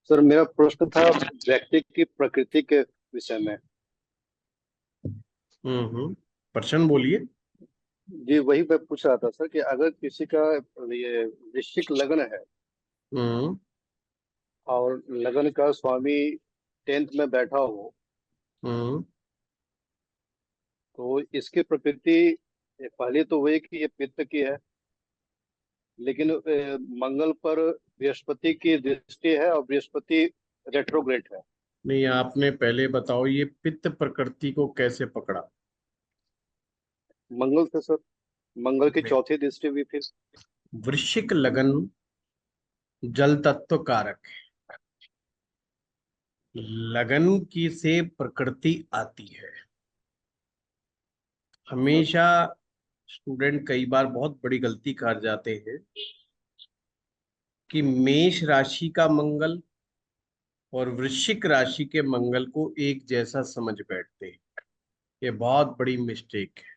Sir मेरा प्रश्न था व्यक्ति की प्रकृति के विषय में। प्रश्न बोलिए। जी वही मैं पूछ रहा था सर कि अगर किसी का ये वृश्चिक लग्न है हम्म और लग्न का स्वामी 10th में बैठा हो, हम्म तो इसकी प्रकृति पहले तो वही कि ये पित्त की है, लेकिन मंगल पर बृहस्पति की दृष्टि है और बृहस्पति रेट्रोग्रेड है। नहीं, आपने पहले बताओ ये पित्त प्रकृति को कैसे पकड़ा। मंगल से सर, मंगल की चौथी दृष्टि भी फिर। वृश्चिक लगन जल तत्व कारक है। लगन की से प्रकृति आती है। सर हमेशा स्टूडेंट कई बार बहुत बड़ी गलती कर जाते हैं कि मेष राशि का मंगल और वृश्चिक राशि के मंगल को एक जैसा समझ बैठते हैं। ये बहुत बड़ी मिस्टेक है।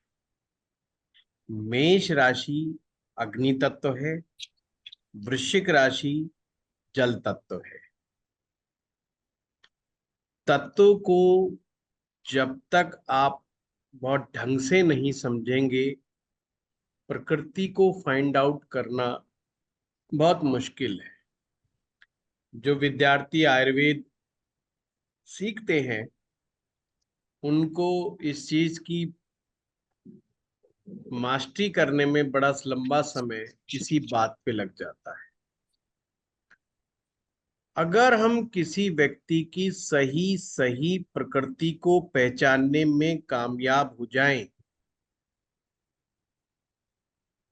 मेष राशि अग्नि तत्व है, वृश्चिक राशि जल तत्व है। तत्व को जब तक आप बहुत ढंग से नहीं समझेंगे, प्रकृति को फाइंड आउट करना बहुत मुश्किल है। जो विद्यार्थी आयुर्वेद सीखते हैं उनको इस चीज की मास्टरी करने में बड़ा लंबा समय इसी बात पे लग जाता है। अगर हम किसी व्यक्ति की सही सही प्रकृति को पहचानने में कामयाब हो जाएं,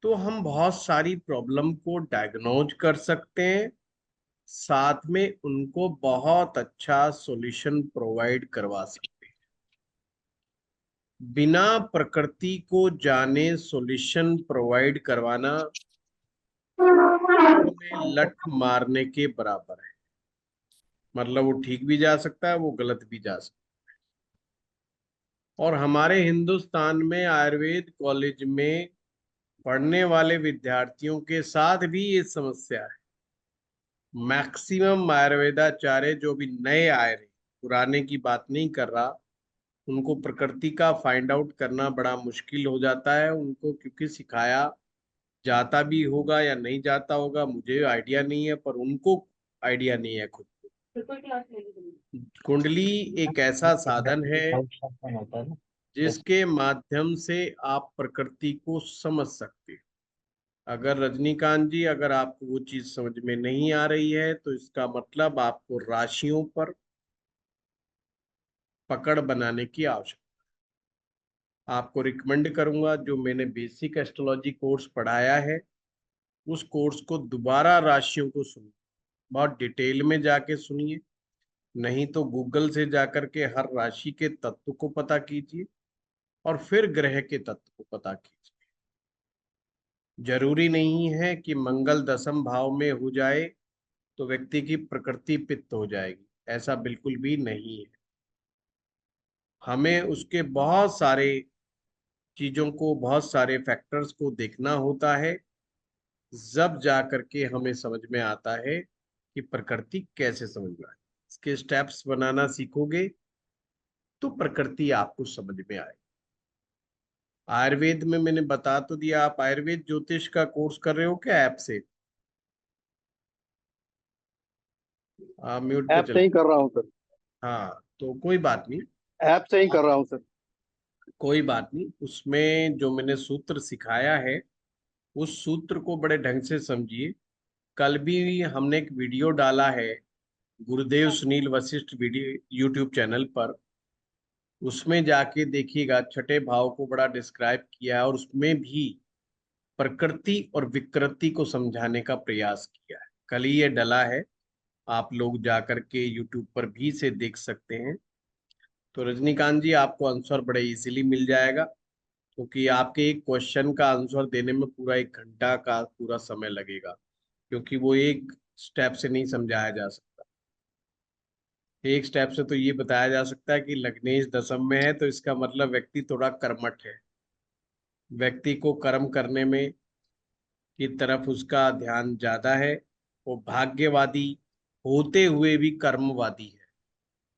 तो हम बहुत सारी प्रॉब्लम को डायग्नोज कर सकते हैं, साथ में उनको बहुत अच्छा सॉल्यूशन प्रोवाइड करवा सकते हैं। बिना प्रकृति को जाने सॉल्यूशन प्रोवाइड करवाना में लठ मारने के बराबर है। मतलब वो ठीक भी जा सकता है, वो गलत भी जा सकता है। और हमारे हिंदुस्तान में आयुर्वेद कॉलेज में पढ़ने वाले विद्यार्थियों के साथ भी ये समस्या है। मैक्सिमम आयुर्वेदाचार्य जो भी नए आए रहे, पुराने की बात नहीं कर रहा, उनको प्रकृति का फाइंड आउट करना बड़ा मुश्किल हो जाता है उनको, क्योंकि सिखाया जाता भी होगा या नहीं जाता होगा मुझे आइडिया नहीं है, पर उनको आइडिया नहीं है खुद को। कुंडली एक ऐसा साधन है जिसके माध्यम से आप प्रकृति को समझ सकते हैं। अगर रजनीकांत जी, अगर आपको वो चीज समझ में नहीं आ रही है तो इसका मतलब आपको राशियों पर पकड़ बनाने की आवश्यकता। आपको रिकमेंड करूंगा, जो मैंने बेसिक एस्ट्रोलॉजी कोर्स पढ़ाया है उस कोर्स को दोबारा राशियों को सुनिए, बहुत डिटेल में जाके सुनिए। नहीं तो गूगल से जाकर के हर राशि के तत्व को पता कीजिए और फिर ग्रह के तत्व को पता कीजिए। जरूरी नहीं है कि मंगल दसम भाव में हो जाए तो व्यक्ति की प्रकृति पित्त हो जाएगी, ऐसा बिल्कुल भी नहीं है। हमें उसके बहुत सारे चीजों को, बहुत सारे फैक्टर्स को देखना होता है, जब जा करके हमें समझ में आता है कि प्रकृति कैसे समझना है। इसके स्टेप्स बनाना सीखोगे तो प्रकृति आपको समझ में आए। आयुर्वेद में मैंने बता तो दिया। आप आयुर्वेद ज्योतिष का कोर्स कर रहे हो क्या ऐप से? आप म्यूट पे ऐप से चले। ही कर रहा हूँ सर। हाँ, तो कोई बात नहीं। ऐप से ही कर रहा हूँ सर। कोई बात नहीं, उसमें जो मैंने सूत्र सिखाया है उस सूत्र को बड़े ढंग से समझिए। कल भी हमने एक वीडियो डाला है गुरुदेव Sunil Vashishtha video YouTube channel पर, उसमें जाके देखिएगा। छठे भाव को बड़ा डिस्क्राइब किया है और उसमें भी प्रकृति और विकृति को समझाने का प्रयास किया है। कल ही ये डला है, आप लोग जाकर के यूट्यूब पर भी से देख सकते हैं। तो रजनीकांत जी, आपको आंसर बड़े इजीली मिल जाएगा, क्योंकि आपके एक क्वेश्चन का आंसर देने में पूरा 1 घंटा का पूरा समय लगेगा, क्योंकि वो एक स्टेप से नहीं समझाया जा सकता। एक स्टेप से तो ये बताया जा सकता है कि लग्नेश दशम में है तो इसका मतलब व्यक्ति थोड़ा कर्मठ है, व्यक्ति को कर्म करने में की तरफ उसका ध्यान ज्यादा है, वो भाग्यवादी होते हुए भी कर्मवादी है।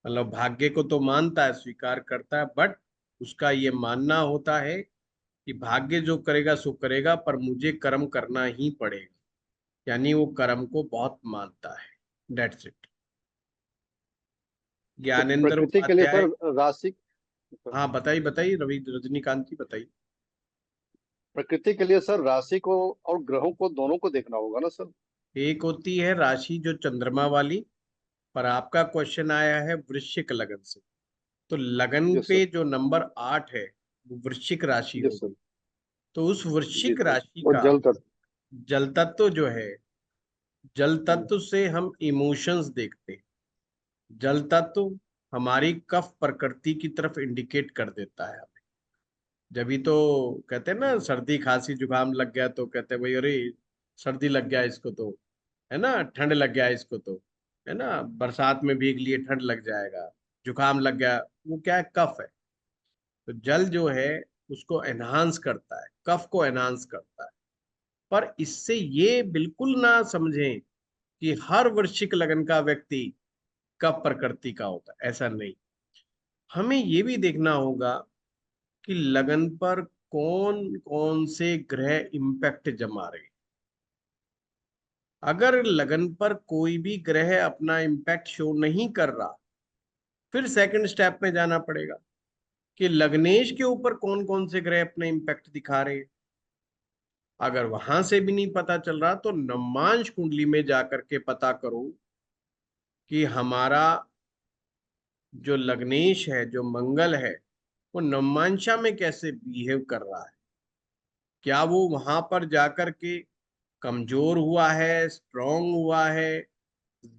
मतलब भाग्य को तो मानता है, स्वीकार करता है, बट उसका ये मानना होता है कि भाग्य जो करेगा सो करेगा, पर मुझे कर्म करना ही पड़ेगा। यानी वो कर्म को बहुत मानता है। That's it. तो ज्ञानेंद्र प्रकृति के लिए उपाध्याय। सर राशि, हाँ बताइए बताइए, रवि रजनीकांत जी बताइए। प्रकृति के लिए सर राशि को और ग्रहों को दोनों को देखना होगा ना सर। एक होती है राशि जो चंद्रमा वाली, पर आपका क्वेश्चन आया है वृश्चिक लगन से। तो लगन यस सर। पे जो नंबर 8 है वो वृश्चिक राशि यस सर। होगी। तो उस जी वृश्चिक सर। राशि वो का जल तत्व। जल तत्व जो है, जल हम्म। तत्व से हम इमोशंस देखते हैं। जल तत्व हमारी कफ प्रकृति की तरफ इंडिकेट कर देता है हमें। जब ही तो कहते हैं ना, सर्दी खांसी जुकाम लग गया तो कहते हैं भाई अरे सर्दी लग गया इसको तो, है ना, ठंड लग गया इसको तो, है ना, बरसात में भीग लिए ठंड लग जाएगा, जुकाम लग गया। वो क्या है, कफ है। तो जल जो है उसको एनहांस करता है, कफ को एनहांस करता है। पर इससे ये बिल्कुल ना समझें कि हर वृश्चिक लगन का व्यक्ति कफ प्रकृति का होता है, ऐसा नहीं। हमें ये भी देखना होगा कि लगन पर कौन कौन से ग्रह इम्पैक्ट जमा रहे हैं। अगर लगन पर कोई भी ग्रह अपना इम्पैक्ट शो नहीं कर रहा, फिर सेकंड स्टेप में जाना पड़ेगा कि लग्नेश के ऊपर कौन कौन से ग्रह अपना इम्पैक्ट दिखा रहे हैं। अगर वहां से भी नहीं पता चल रहा तो नवमांश कुंडली में जाकर के पता करो कि हमारा जो लग्नेश है, जो मंगल है, वो नवमांशा में कैसे बिहेव कर रहा है। क्या वो वहां पर जाकर के कमजोर हुआ है, स्ट्रांग हुआ है।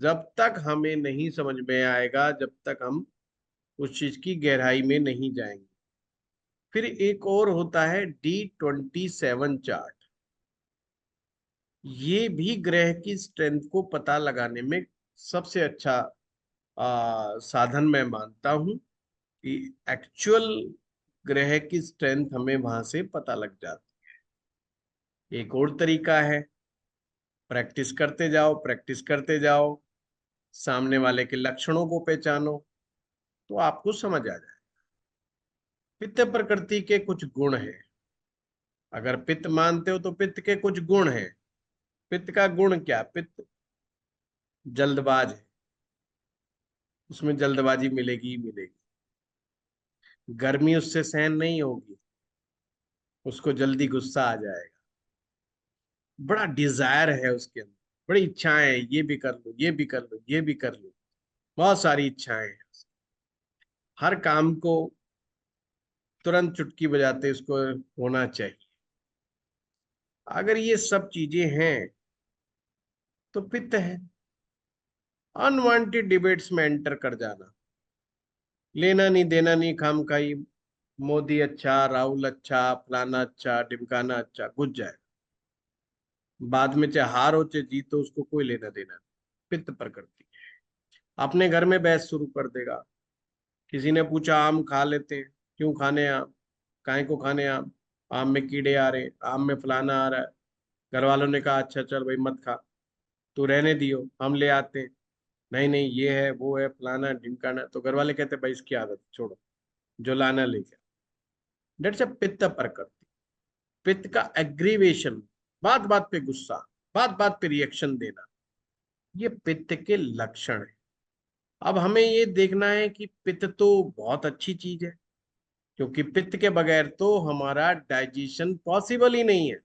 जब तक हमें नहीं समझ में आएगा, जब तक हम उस चीज की गहराई में नहीं जाएंगे। फिर एक और होता है D27 चार्ट। ये भी ग्रह की स्ट्रेंथ को पता लगाने में सबसे अच्छा साधन मैं मानता हूं कि एक्चुअल ग्रह की स्ट्रेंथ हमें वहां से पता लग जाती है। एक और तरीका है, प्रैक्टिस करते जाओ, प्रैक्टिस करते जाओ, सामने वाले के लक्षणों को पहचानो, तो आपको समझ आ जाए। पित्त प्रकृति के कुछ गुण हैं। अगर पित्त मानते हो तो पित्त के कुछ गुण हैं। पित्त का गुण क्या, पित्त जल्दबाज है, उसमें जल्दबाजी मिलेगी ही मिलेगी। गर्मी उससे सहन नहीं होगी, उसको जल्दी गुस्सा आ जाएगा। बड़ा डिजायर है उसके अंदर, बड़ी इच्छाएं हैं, ये भी कर लो, ये भी कर लो, ये भी कर लो। बहुत सारी इच्छाएं हैं। हर काम को तुरंत चुटकी बजाते उसको होना चाहिए। अगर ये सब चीजें हैं तो पित्त है। अनवांटेड डिबेट्स में एंटर कर जाना, लेना नहीं देना नहीं, खामखाई, मोदी अच्छा, राहुल अच्छा, फलाना अच्छा, ढिमकाना अच्छा, घुस जाए। बाद में चाहे हार हो चाहे जीत हो, उसको कोई लेना देना नहीं। पित्त प्रकृति अपने घर में बहस शुरू कर देगा। किसी ने पूछा आम खा लेते हैं, क्यों खाने आम, काहे को खाने आम, आम में कीड़े आ रहे, आम में फलाना आ रहा है। घर वालों ने कहा अच्छा चल भाई मत खा, तू रहने दियो हम ले आते हैं। नहीं नहीं ये है वो है फलाना ढिमकाना, तो घर वाले कहते भाई इसकी आदत छोड़ो, जो लाना लेके। डेट्स अ पित्त प्रकृति। पित्त का एग्रीवेशन, बात बात पे गुस्सा, बात बात पे रिएक्शन देना, ये पित्त के लक्षण है। अब हमें ये देखना है कि पित्त तो बहुत अच्छी चीज है, क्योंकि पित्त के बगैर तो हमारा डाइजेशन पॉसिबल ही नहीं है।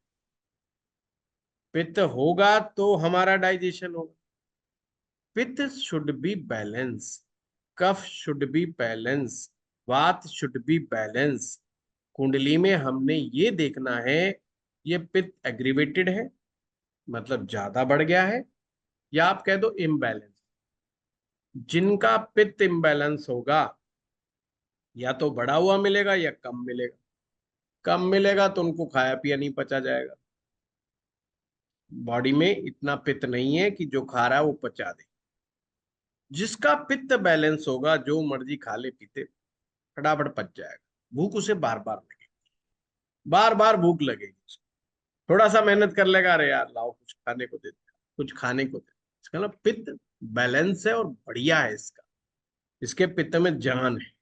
पित्त होगा तो हमारा डाइजेशन होगा। Pitta should be balance, kapha should be balance, vata should be balance. कुंडली में हमने ये देखना है, ये पित्त एग्रीवेटेड है, मतलब ज्यादा बढ़ गया है, या आप कह दो इम्बैलेंस। जिनका पित्त इम्बैलेंस होगा, या तो बढ़ा हुआ मिलेगा या कम मिलेगा। कम मिलेगा तो उनको खाया पिया नहीं पचा जाएगा। बॉडी में इतना पित्त नहीं है कि जो खा रहा है वो पचा दे। जिसका पित्त बैलेंस होगा, जो मर्जी खा ले पीते फटाफट पच जाएगा। भूख उसे बार बार लगेगी, बार बार भूख लगेगी। थोड़ा सा मेहनत कर लेगा, अरे यार लाओ कुछ खाने को दे दे, कुछ खाने को दे। इसका ना पित्त बैलेंस है और बढ़िया है इसका, इसके पित्त में जान है।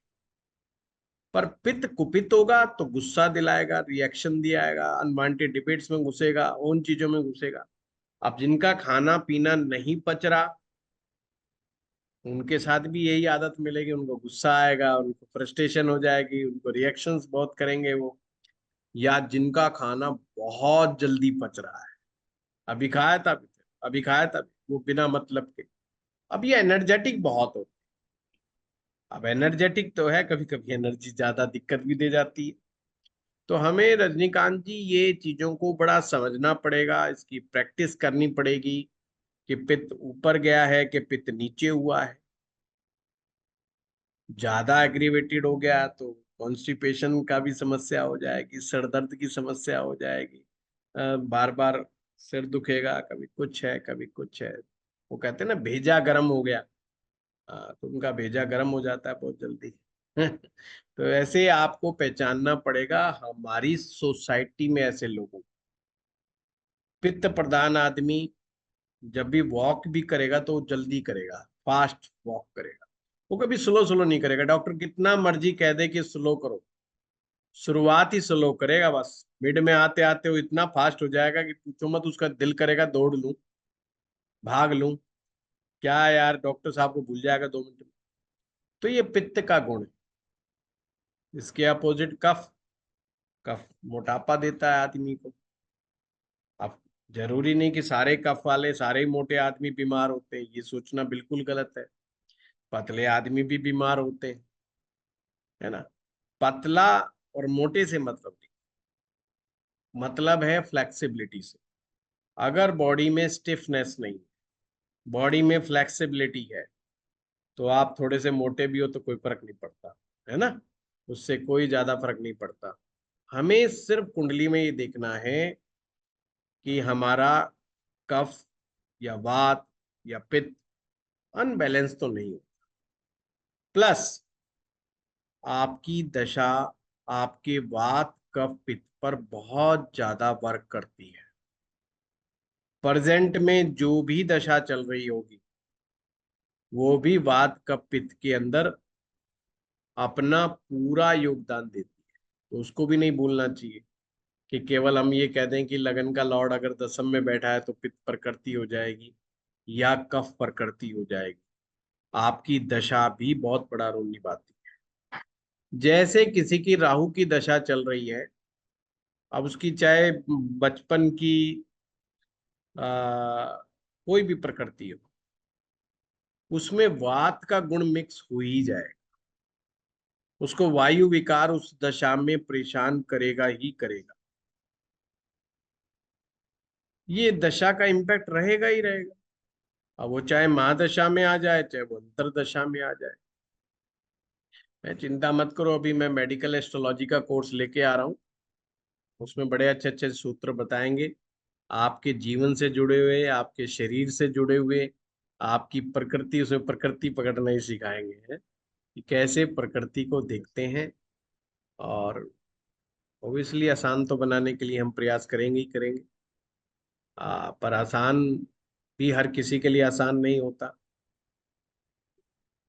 पर पित्त कुपित होगा तो गुस्सा दिलाएगा, रिएक्शन दिलाएगा, अनवांटेड डिबेट्स में घुसेगा, उन चीजों में घुसेगा। अब जिनका खाना पीना नहीं पच रहा, उनके साथ भी यही आदत मिलेगी, उनको गुस्सा आएगा, उनको फ्रस्ट्रेशन हो जाएगी, उनको रिएक्शंस बहुत करेंगे वो। या जिनका खाना बहुत जल्दी पच रहा है, अभी खाया था, अभी खाया था, वो बिना मतलब के। अब ये एनर्जेटिक बहुत होते हैं। अब एनर्जेटिक तो है, कभी कभी एनर्जी ज्यादा दिक्कत भी दे जाती है। तो हमें रजनीकांत जी ये चीजों को बड़ा समझना पड़ेगा, इसकी प्रैक्टिस करनी पड़ेगी कि पित्त ऊपर गया है कि पित्त नीचे हुआ है। ज्यादा एग्रीवेटेड हो गया तो कॉन्स्टिपेशन का भी समस्या हो जाएगी, सर दर्द की समस्या हो जाएगी, बार बार सिर दुखेगा, कभी कुछ है कभी कुछ है। वो कहते हैं ना भेजा गर्म हो गया, तो उनका भेजा गर्म हो जाता है बहुत जल्दी। तो ऐसे आपको पहचानना पड़ेगा हमारी सोसाइटी में ऐसे लोगों को। पित्त प्रधान आदमी जब भी वॉक भी करेगा तो वो जल्दी करेगा, फास्ट वॉक करेगा, वो कभी स्लो स्लो नहीं करेगा। डॉक्टर कितना मर्जी कह दे कि स्लो करो, शुरुआत ही स्लो करेगा, बस मिड में आते आते वो इतना फास्ट हो जाएगा कि पूछो मत, उसका दिल करेगा दौड़ लूं, भाग लूं, क्या यार डॉक्टर साहब को भूल जाएगा 2 मिनट में। तो ये पित्त का गुण है। इसके अपोजिट कफ, कफ मोटापा देता है आदमी को। अब जरूरी नहीं कि सारे कफ वाले सारे ही मोटे आदमी बीमार होते हैं, ये सोचना बिल्कुल गलत है। पतले आदमी भी बीमार होते हैं, है ना। पतला और मोटे से मतलब नहीं, मतलब है फ्लेक्सिबिलिटी से। अगर बॉडी में स्टिफनेस नहीं, बॉडी में फ्लेक्सिबिलिटी है, तो आप थोड़े से मोटे भी हो तो कोई फर्क नहीं पड़ता, है ना। उससे कोई ज्यादा फर्क नहीं पड़ता। हमें सिर्फ कुंडली में ये देखना है कि हमारा कफ या वात या पित्त अनबैलेंस तो नहीं हो। प्लस आपकी दशा आपके वात कफ पित्त पर बहुत ज्यादा वर्क करती है। प्रेजेंट में जो भी दशा चल रही होगी वो भी वात कफ पित्त के अंदर अपना पूरा योगदान देती है। तो उसको भी नहीं भूलना चाहिए कि केवल हम ये कह दें कि लगन का लॉर्ड अगर दशम में बैठा है तो पित्त प्रकृति हो जाएगी या कफ प्रकृति हो जाएगी। आपकी दशा भी बहुत बड़ा रोल निभाती है। जैसे किसी की राहु की दशा चल रही है, अब उसकी चाहे बचपन की कोई भी प्रकृति हो, उसमें वात का गुण मिक्स हो ही जाएगा, उसको वायु विकार उस दशा में परेशान करेगा ही करेगा। ये दशा का इम्पैक्ट रहेगा ही रहेगा। अब वो चाहे महादशा में आ जाए चाहे वो अंतरदशा में आ जाए। मैं चिंता मत करो, अभी मैं मेडिकल एस्ट्रोलॉजी का कोर्स लेके आ रहा हूँ, उसमें बड़े अच्छे अच्छे सूत्र बताएंगे, आपके जीवन से जुड़े हुए, आपके शरीर से जुड़े हुए, आपकी प्रकृति, उसमें प्रकृति पकड़ना ही सिखाएंगे, हैं कि कैसे प्रकृति को देखते हैं। और ओबियसली आसान तो बनाने के लिए हम प्रयास करेंगे ही करेंगे। पर आसान भी हर किसी के लिए आसान नहीं होता।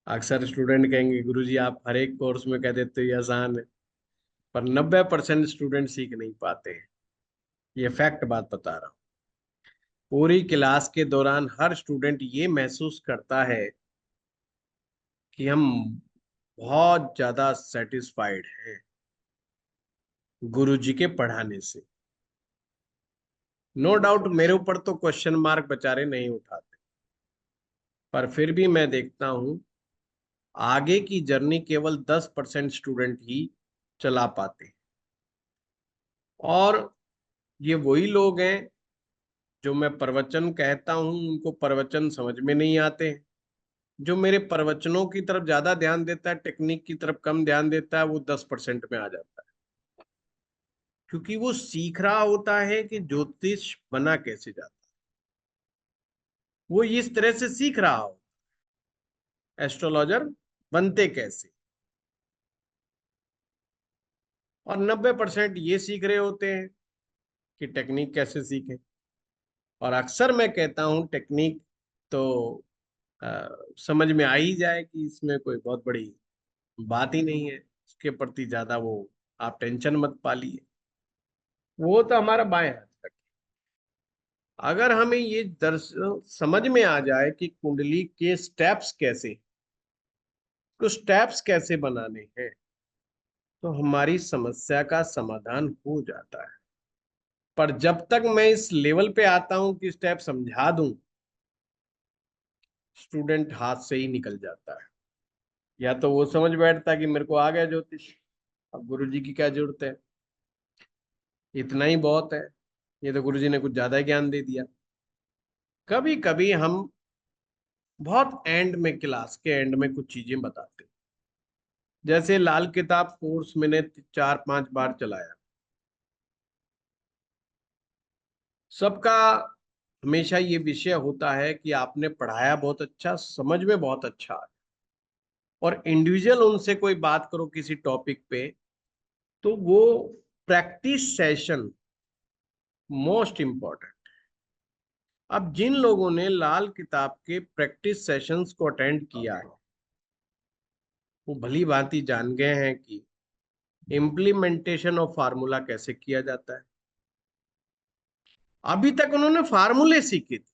अक्सर स्टूडेंट कहेंगे गुरुजी आप हर एक कोर्स में कह देते हो ये आसान है, पर 90% स्टूडेंट सीख नहीं पाते हैं। ये फैक्ट बात बता रहा हूँ। पूरी क्लास के दौरान हर स्टूडेंट ये महसूस करता है कि हम बहुत ज्यादा सेटिस्फाइड हैं गुरुजी के पढ़ाने से। नो डाउट मेरे ऊपर तो क्वेश्चन मार्क बेचारे नहीं उठाते, पर फिर भी मैं देखता हूं आगे की जर्नी केवल 10% स्टूडेंट ही चला पाते हैं। और ये वही लोग हैं जो मैं प्रवचन कहता हूं उनको प्रवचन समझ में नहीं आते हैं। जो मेरे प्रवचनों की तरफ ज्यादा ध्यान देता है, टेक्निक की तरफ कम ध्यान देता है, वो 10% में आ जाता है। क्योंकि वो सीख रहा होता है कि ज्योतिष बना कैसे जाता है, वो इस तरह से सीख रहा हो एस्ट्रोलॉजर बनते कैसे। और 90% ये सीख रहे होते हैं कि टेक्निक कैसे सीखें। और अक्सर मैं कहता हूं टेक्निक तो समझ में आ ही जाए कि इसमें कोई बहुत बड़ी बात ही नहीं है, उसके प्रति ज्यादा वो आप टेंशन मत पालिए। वो तो हमारा बाएं हाथ का। अगर हमें ये दर्शन समझ में आ जाए कि कुंडली के स्टेप्स कैसे, तो स्टेप्स कैसे बनाने हैं, तो हमारी समस्या का समाधान हो जाता है। पर जब तक मैं इस लेवल पे आता हूं कि स्टेप समझा दूं, स्टूडेंट हाथ से ही निकल जाता है। या तो वो समझ बैठता है कि मेरे को आ गया ज्योतिष, अब गुरुजी की क्या जरूरत है, इतना ही बहुत है, ये तो गुरुजी ने कुछ ज्यादा ही ज्ञान दे दिया। कभी कभी हम बहुत एंड में, क्लास के एंड में कुछ चीजें बताते हैं। जैसे लाल किताब कोर्स मैंने 4-5 बार चलाया। सबका हमेशा ये विषय होता है कि आपने पढ़ाया बहुत अच्छा, समझ में बहुत अच्छा है, और इंडिविजुअल उनसे कोई बात करो किसी टॉपिक पे, तो वो प्रैक्टिस सेशन मोस्ट इंपॉर्टेंट। अब जिन लोगों ने लाल किताब के प्रैक्टिस सेशंस को अटेंड किया है, वो भली भांति जान गए हैं कि इम्प्लीमेंटेशन ऑफ फार्मूला कैसे किया जाता है। अभी तक उन्होंने फार्मूले सीखे थे,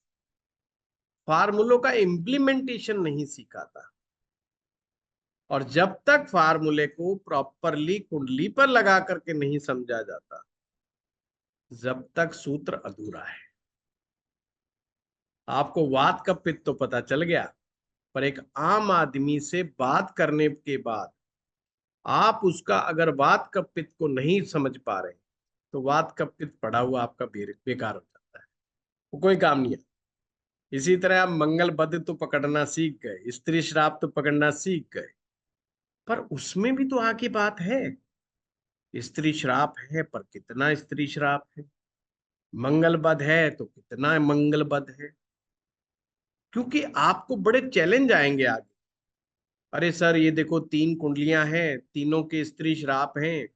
फार्मूलों का इम्प्लीमेंटेशन नहीं सीखा था। और जब तक फार्मूले को प्रॉपरली कुंडली पर लगा करके नहीं समझा जाता, जब तक सूत्र अधूरा है। आपको वात का पित्त तो पता चल गया, पर एक आम आदमी से बात करने के बाद आप उसका अगर वात का पित्त को नहीं समझ पा रहे, तो वात का पित्त पड़ा हुआ आपका बेकार हो जाता है, वो कोई काम नहीं है। इसी तरह आप मंगल बद तो पकड़ना सीख गए, स्त्री श्राप तो पकड़ना सीख गए, पर उसमें भी तो आगे बात है। स्त्री श्राप है, पर कितना स्त्री श्राप है, मंगल बद है तो कितना मंगल बद है, क्योंकि आपको बड़े चैलेंज आएंगे आगे। अरे सर ये देखो 3 कुंडलियां हैं, तीनों के स्त्री श्राप हैं,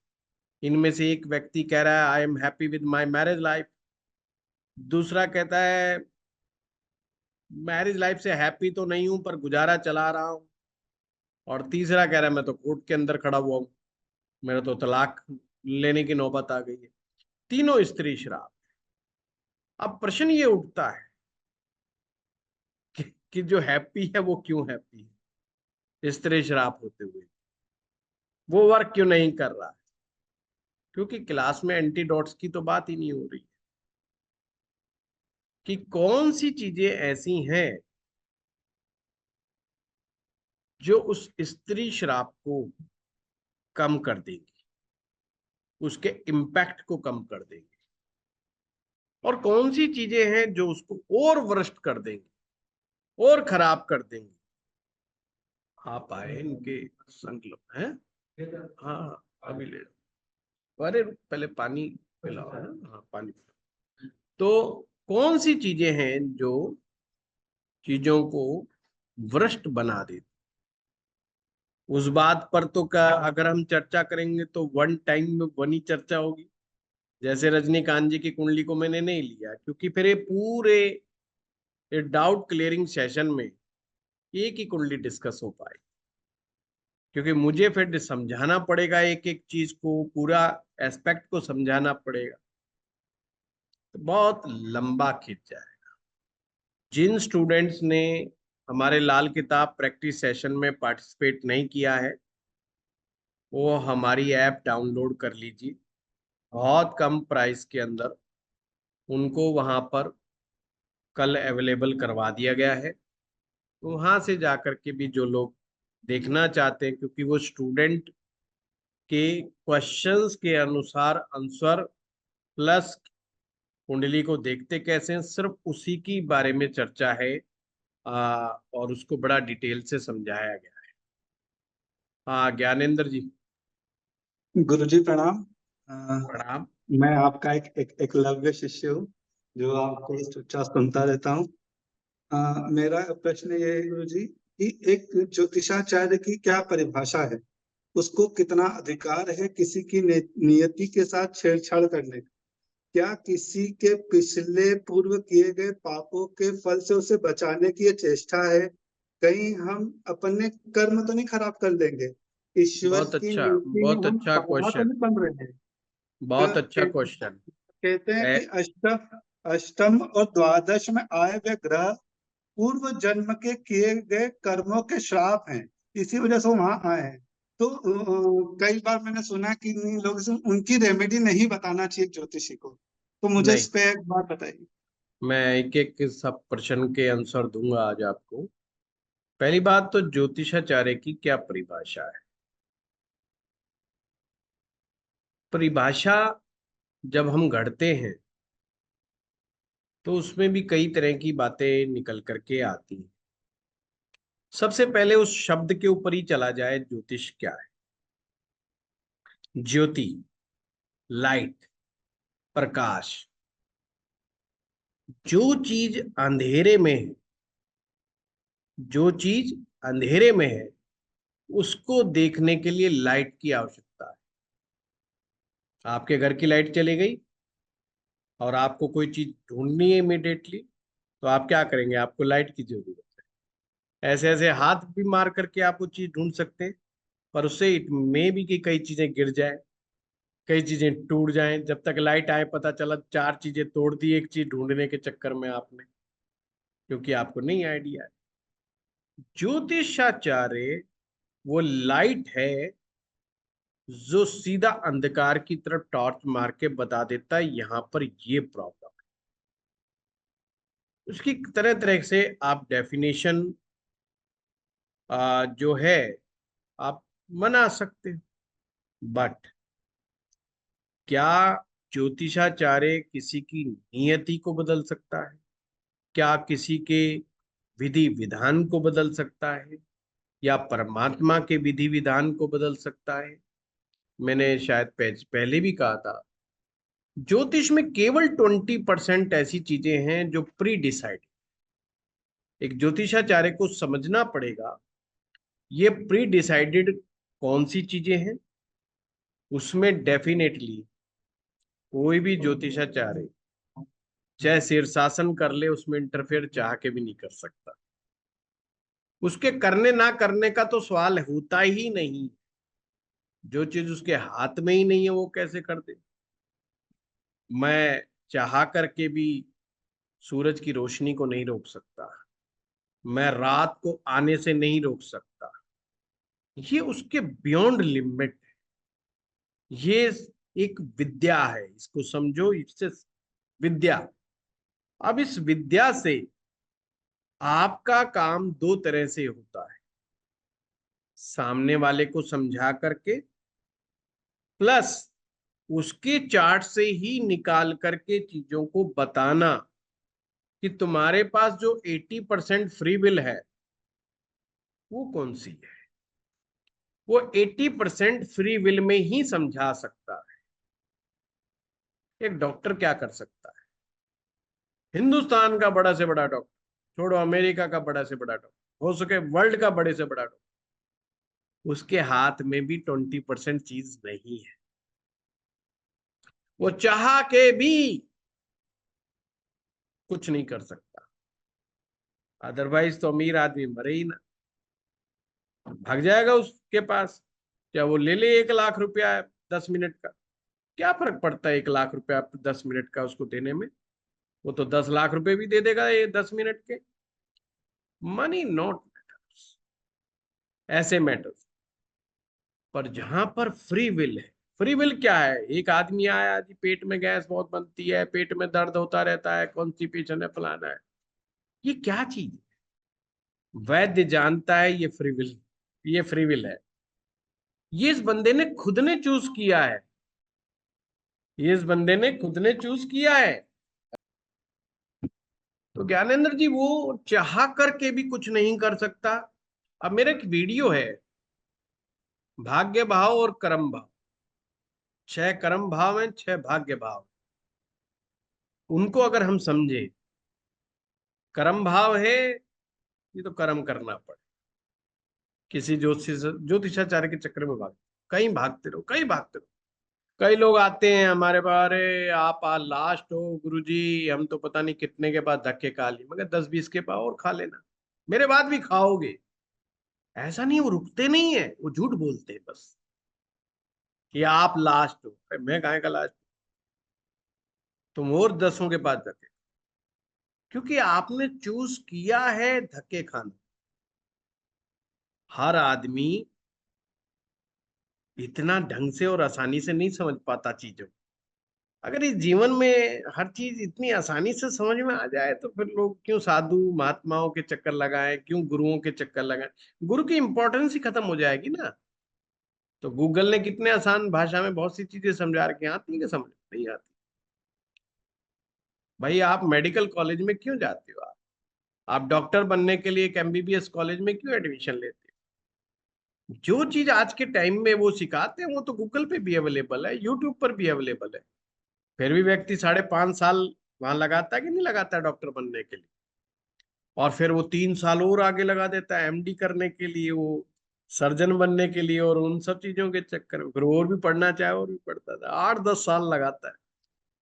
इनमें से एक व्यक्ति कह रहा है I am happy with my marriage life, दूसरा कहता है मैरिज लाइफ से हैप्पी तो नहीं हूं पर गुजारा चला रहा हूं, और तीसरा कह रहा है मैं तो कोर्ट के अंदर खड़ा हुआ हूं, मेरा तो तलाक लेने की नौबत आ गई है। तीनों स्त्री श्राप। अब प्रश्न ये उठता है कि जो हैप्पी है वो क्यों हैप्पी है स्त्री श्राप होते हुए, वो वर्क क्यों नहीं कर रहा है? क्योंकि क्लास में एंटीडोट्स की तो बात ही नहीं हो रही है कि कौन सी चीजें ऐसी हैं जो उस स्त्री श्राप को कम कर देंगी, उसके इम्पैक्ट को कम कर देंगी, और कौन सी चीजें हैं जो उसको और वरिष्ठ कर देंगी और खराब कर देंगी। आप आए इनके संकल्प हैं? हाँ अभी ले लो। अरे पहले पानी पिलाओ। हाँ पानी पिलाओ। तो कौन सी चीजें हैं जो चीजों को भ्रष्ट बना देती, उस बात पर तो क्या अगर हम चर्चा करेंगे तो वन टाइम में वन ही चर्चा होगी। जैसे रजनीकांत जी की कुंडली को मैंने नहीं लिया, क्योंकि फिर ये पूरे डाउट क्लियरिंग सेशन में एक ही कुंडली डिस्कस हो पाए, क्योंकि मुझे फिर समझाना पड़ेगा, एक एक चीज को, पूरा एस्पेक्ट को समझाना पड़ेगा, तो बहुत लंबा खिंच जाएगा। जिन स्टूडेंट्स ने हमारे लाल किताब प्रैक्टिस सेशन में पार्टिसिपेट नहीं किया है, वो हमारी ऐप डाउनलोड कर लीजिए, बहुत कम प्राइस के अंदर उनको वहां पर कल अवेलेबल करवा दिया गया है। तो वहां से जाकर के भी जो लोग देखना चाहते हैं, क्योंकि वो स्टूडेंट के क्वेश्चंस के अनुसार आंसर प्लस कुंडली को देखते कैसे हैं, सिर्फ उसी की बारे में चर्चा है। और उसको बड़ा डिटेल से समझाया गया है। हाँ ज्ञानेंद्र जी। गुरुजी प्रणाम। प्रणाम। मैं आपका एक एकलव्य शिष्य हूँ जो आपको चुपचाप सुनता रहता हूँ। मेरा प्रश्न ये है गुरुजी कि एक ज्योतिषाचार्य की क्या परिभाषा है, उसको कितना अधिकार है किसी की नियति के साथ छेड़छाड़ करने का? क्या किसी के पिछले पूर्व किए गए पापों के फल से उसे बचाने की ये चेष्टा है? कहीं हम अपने कर्म तो नहीं खराब कर लेंगे? ईश्वर की नीति में बहुत हम अच्छा बाधा तो क्वेश्चन, नहीं बन रहे हैं? बहुत अच्छा क्वेश्चन। कहते हैं कि अष्टम और द्वादश में आए हुए ग्रह पूर्व जन्म के किए गए कर्मों के श्राप हैं, इसी वजह से वो वहां आए हैं। तो कई बार मैंने सुना कि लोग उनकी रेमेडी नहीं बताना चाहिए ज्योतिषी को, तो मुझे नहीं, इस पे एक बात बताइए। मैं एक एक सब प्रश्न के आंसर दूंगा आज आपको। पहली बात तो ज्योतिषाचार्य की क्या परिभाषा है। परिभाषा जब हम गढ़ते हैं तो उसमें भी कई तरह की बातें निकल करके आती हैं। सबसे पहले उस शब्द के ऊपर ही चला जाए, ज्योतिष क्या है। ज्योति, लाइट, प्रकाश। जो चीज अंधेरे में है, जो चीज अंधेरे में है उसको देखने के लिए लाइट की आवश्यकता है। आपके घर की लाइट चली गई और आपको कोई चीज ढूंढनी है इमिडिएटली, तो आप क्या करेंगे? आपको लाइट की जरूरत है। ऐसे ऐसे हाथ भी मार करके आप वो चीज ढूंढ सकते हैं, पर उससे इट मे भी कि कई चीजें गिर जाए, कई चीजें टूट जाएं। जब तक लाइट आए पता चला चार चीजें तोड़ दी एक चीज ढूंढने के चक्कर में आपने, क्योंकि आपको नहीं आइडिया है। ज्योतिषाचार्य वो लाइट है जो सीधा अंधकार की तरफ टॉर्च मार के बता देता है यहां पर ये प्रॉब्लम है। उसकी तरह तरह से आप डेफिनेशन जो है आप बना सकते हैं, बट क्या ज्योतिषाचार्य किसी की नियति को बदल सकता है? क्या किसी के विधि विधान को बदल सकता है? या परमात्मा के विधि विधान को बदल सकता है? मैंने शायद पहले भी कहा था, ज्योतिष में केवल 20% ऐसी चीजें हैं जो प्री डिसाइड। एक ज्योतिषाचार्य को समझना पड़ेगा ये प्री डिसाइडेड कौन सी चीजें हैं। उसमें डेफिनेटली कोई भी ज्योतिषाचार्य चाहे शीर्षासन कर ले उसमें इंटरफेयर चाह के भी नहीं कर सकता। उसके करने ना करने का तो सवाल होता ही नहीं। जो चीज उसके हाथ में ही नहीं है वो कैसे कर दे? मैं चाह करके भी सूरज की रोशनी को नहीं रोक सकता, मैं रात को आने से नहीं रोक सकता। ये उसके बियॉन्ड लिमिट है। ये एक विद्या है, इसको समझो, इससे विद्या। अब इस विद्या से आपका काम दो तरह से होता है, सामने वाले को समझा करके प्लस उसके चार्ट से ही निकाल करके चीजों को बताना कि तुम्हारे पास जो 80% फ्री विल है वो कौन सी है। वो 80% फ्री विल में ही समझा सकता है। एक डॉक्टर क्या कर सकता है? हिंदुस्तान का बड़ा से बड़ा डॉक्टर, छोड़ो अमेरिका का बड़ा से बड़ा डॉक्टर, हो सके वर्ल्ड का बड़े से बड़ा डॉक्टर, उसके हाथ में भी 20% चीज नहीं है। वो चाह के भी कुछ नहीं कर सकता। अदरवाइज तो अमीर आदमी मरे ही ना, भाग जाएगा उसके पास। क्या वो ले ले 1 लाख रुपया 10 मिनट का? क्या फर्क पड़ता है 1 लाख रुपया 10 मिनट का उसको देने में? वो तो 10 लाख रुपए भी दे देगा ये 10 मिनट के। मनी नॉट मैटर्स, ऐसे मैटर्स। पर जहां पर फ्री विल है, फ्री विल क्या है? एक आदमी आया जी पेट में गैस बहुत बनती है, पेट में दर्द होता रहता है, कॉन्स्टिपेशन है, फलाना है, ये क्या चीज है? वैद्य जानता है ये फ्री विल, ये फ्री विल है। ये इस बंदे ने खुद ने चूज किया है, ये इस बंदे ने खुद ने चूज किया है। तो ज्ञानेंद्र जी वो चाह करके भी कुछ नहीं कर सकता। अब मेरा एक वीडियो है, भाग्य भाव और कर्म भाव। 6 कर्म भाव हैं, 6 भाग्य भाव। उनको अगर हम समझे, कर्म भाव है ये तो कर्म करना पड़े। किसी ज्योतिषाचार्य के चक्कर में कहीं भागते रहो, कहीं भागते रहो। कई लोग आते हैं हमारे पास, अरे आप लास्ट हो गुरुजी, हम तो पता नहीं कितने के बाद धक्के खा लिए। मगर 10-20 के बाद और खा लेना, मेरे बाद भी खाओगे। ऐसा नहीं, वो रुकते नहीं है, वो झूठ बोलते हैं बस कि आप लास्ट हो। अरे मैं काहे का लास्ट? तुम और 10 के बाद धक्के, क्योंकि आपने चूज किया है धक्के खाना। हर आदमी इतना ढंग से और आसानी से नहीं समझ पाता चीजों। अगर इस जीवन में हर चीज इतनी आसानी से समझ में आ जाए तो फिर लोग क्यों साधु महात्माओं के चक्कर लगाएं, क्यों गुरुओं के चक्कर लगाएं? गुरु की इंपॉर्टेंस ही खत्म हो जाएगी ना। तो गूगल ने कितने आसान भाषा में बहुत सी चीजें समझा रखी, आती है कि समझ नहीं आती? भाई आप मेडिकल कॉलेज में क्यों जाते हो? आप डॉक्टर बनने के लिए एक एमबीबीएस कॉलेज में क्यों एडमिशन लेते हो? जो चीज आज के टाइम में वो सिखाते हैं वो तो गूगल पे भी अवेलेबल है, यूट्यूब पर भी अवेलेबल है। फिर भी व्यक्ति 5.5 साल वहां लगाता है कि नहीं लगाता है डॉक्टर बनने के लिए? और फिर वो 3 साल और आगे लगा देता है एमडी करने के लिए, वो सर्जन बनने के लिए, और उन सब चीजों के चक्कर में फिर और भी पढ़ना चाहे और भी पढ़ता था, 8-10 साल लगाता है।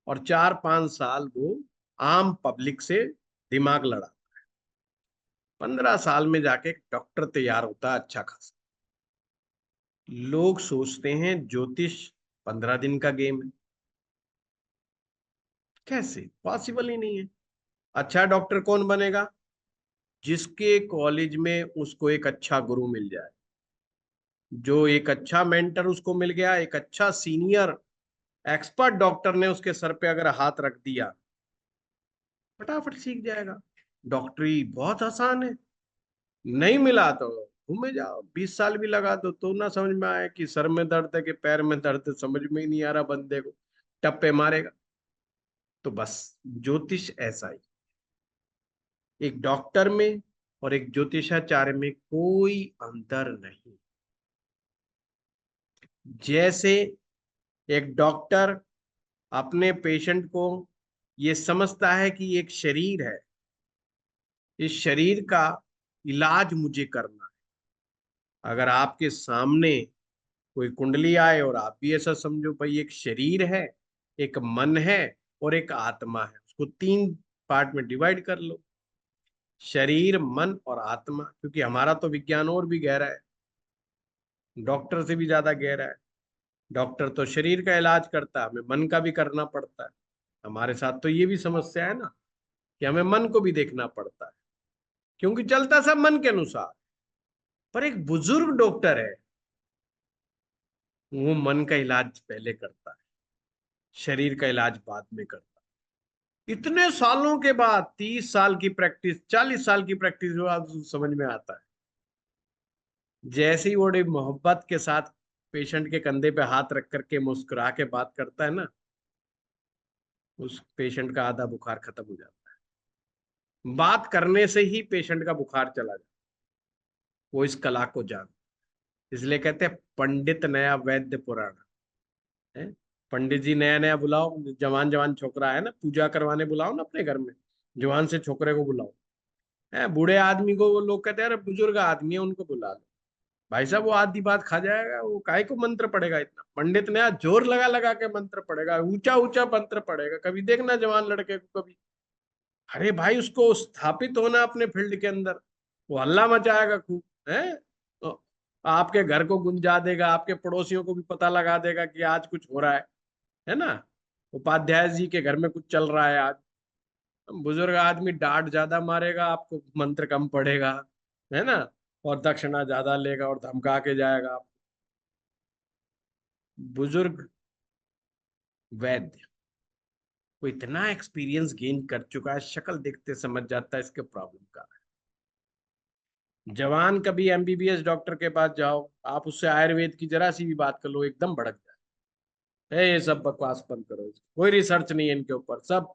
और 4-5 साल वो आम पब्लिक से दिमाग लड़ा, 15 साल में जाके एक डॉक्टर तैयार होता है अच्छा खासा। लोग सोचते हैं ज्योतिष 15 दिन का गेम है। कैसे? पॉसिबल ही नहीं है। अच्छा डॉक्टर कौन बनेगा? जिसके कॉलेज में उसको एक अच्छा गुरु मिल जाए, जो एक अच्छा मेंटर उसको मिल गया, एक अच्छा सीनियर एक्सपर्ट डॉक्टर ने उसके सर पे अगर हाथ रख दिया, फटाफट सीख जाएगा। डॉक्टरी बहुत आसान है। नहीं मिला तो घूमे जाओ, 20 साल भी लगा दो तो ना समझ में आए कि सर में दर्द है कि पैर में दर्द है, समझ में ही नहीं आ रहा, बंदे को टप्पे मारेगा। तो बस ज्योतिष ऐसा ही, एक डॉक्टर में और एक ज्योतिषाचार्य में कोई अंतर नहीं। जैसे एक डॉक्टर अपने पेशेंट को ये समझता है कि एक शरीर है, इस शरीर का इलाज मुझे करना है। अगर आपके सामने कोई कुंडली आए और आप भी ऐसा समझो भाई एक शरीर है, एक मन है और एक आत्मा है, उसको 3 पार्ट में डिवाइड कर लो, शरीर मन और आत्मा। क्योंकि हमारा तो विज्ञान और भी गहरा है, डॉक्टर से भी ज्यादा गहरा है। डॉक्टर तो शरीर का इलाज करता है, हमें मन का भी करना पड़ता है। हमारे साथ तो ये भी समस्या है ना कि हमें मन को भी देखना पड़ता है, क्योंकि चलता सब मन के अनुसार। पर एक बुजुर्ग डॉक्टर है, वो मन का इलाज पहले करता है, शरीर का इलाज बाद में करता है। इतने सालों के बाद, 30 साल की प्रैक्टिस, 40 साल की प्रैक्टिस के बाद समझ में आता है। जैसे ही वो बड़ी मोहब्बत के साथ पेशेंट के कंधे पे हाथ रख करके मुस्कुरा के बात करता है ना, उस पेशेंट का आधा बुखार खत्म हो जाता है। बात करने से ही पेशेंट का बुखार चला जाता है। वो इस कला को जान, इसलिए कहते हैं पंडित नया वैद्य पुराना है। पंडित जी नया नया बुलाओ, जवान जवान छोकरा है ना पूजा करवाने बुलाओ ना अपने घर में, जवान से छोकरे को बुलाओ। है बूढ़े आदमी को वो लोग कहते हैं अरे बुजुर्ग आदमी है उनको बुला लो। भाई साहब वो आधी बात खा जाएगा, वो काहे को मंत्र पड़ेगा इतना? पंडित नया जोर लगा लगा के मंत्र पड़ेगा, ऊंचा ऊंचा मंत्र पड़ेगा। कभी देखना जवान लड़के को कभी, अरे भाई उसको स्थापित होना अपने फील्ड के अंदर, वो हल्ला मचाएगा खूब है, तो आपके घर को गुंजा देगा, आपके पड़ोसियों को भी पता लगा देगा कि आज कुछ हो रहा है ना। उपाध्याय जी के घर में कुछ चल रहा है आज। बुजुर्ग आदमी डांट ज्यादा मारेगा, आपको मंत्र कम पड़ेगा, है ना, और दक्षिणा ज्यादा लेगा और धमका के जाएगा। बुजुर्ग वैद्य, वो इतना एक्सपीरियंस गेन कर चुका है, शक्ल देखते समझ जाता है इसके प्रॉब्लम का। जवान कभी एमबीबीएस डॉक्टर के पास जाओ, आप उससे आयुर्वेद की जरा सी भी बात कर लो, एकदम भड़क जाए, ये सब बकवास बंद करो, कोई रिसर्च नहीं है इनके ऊपर, सब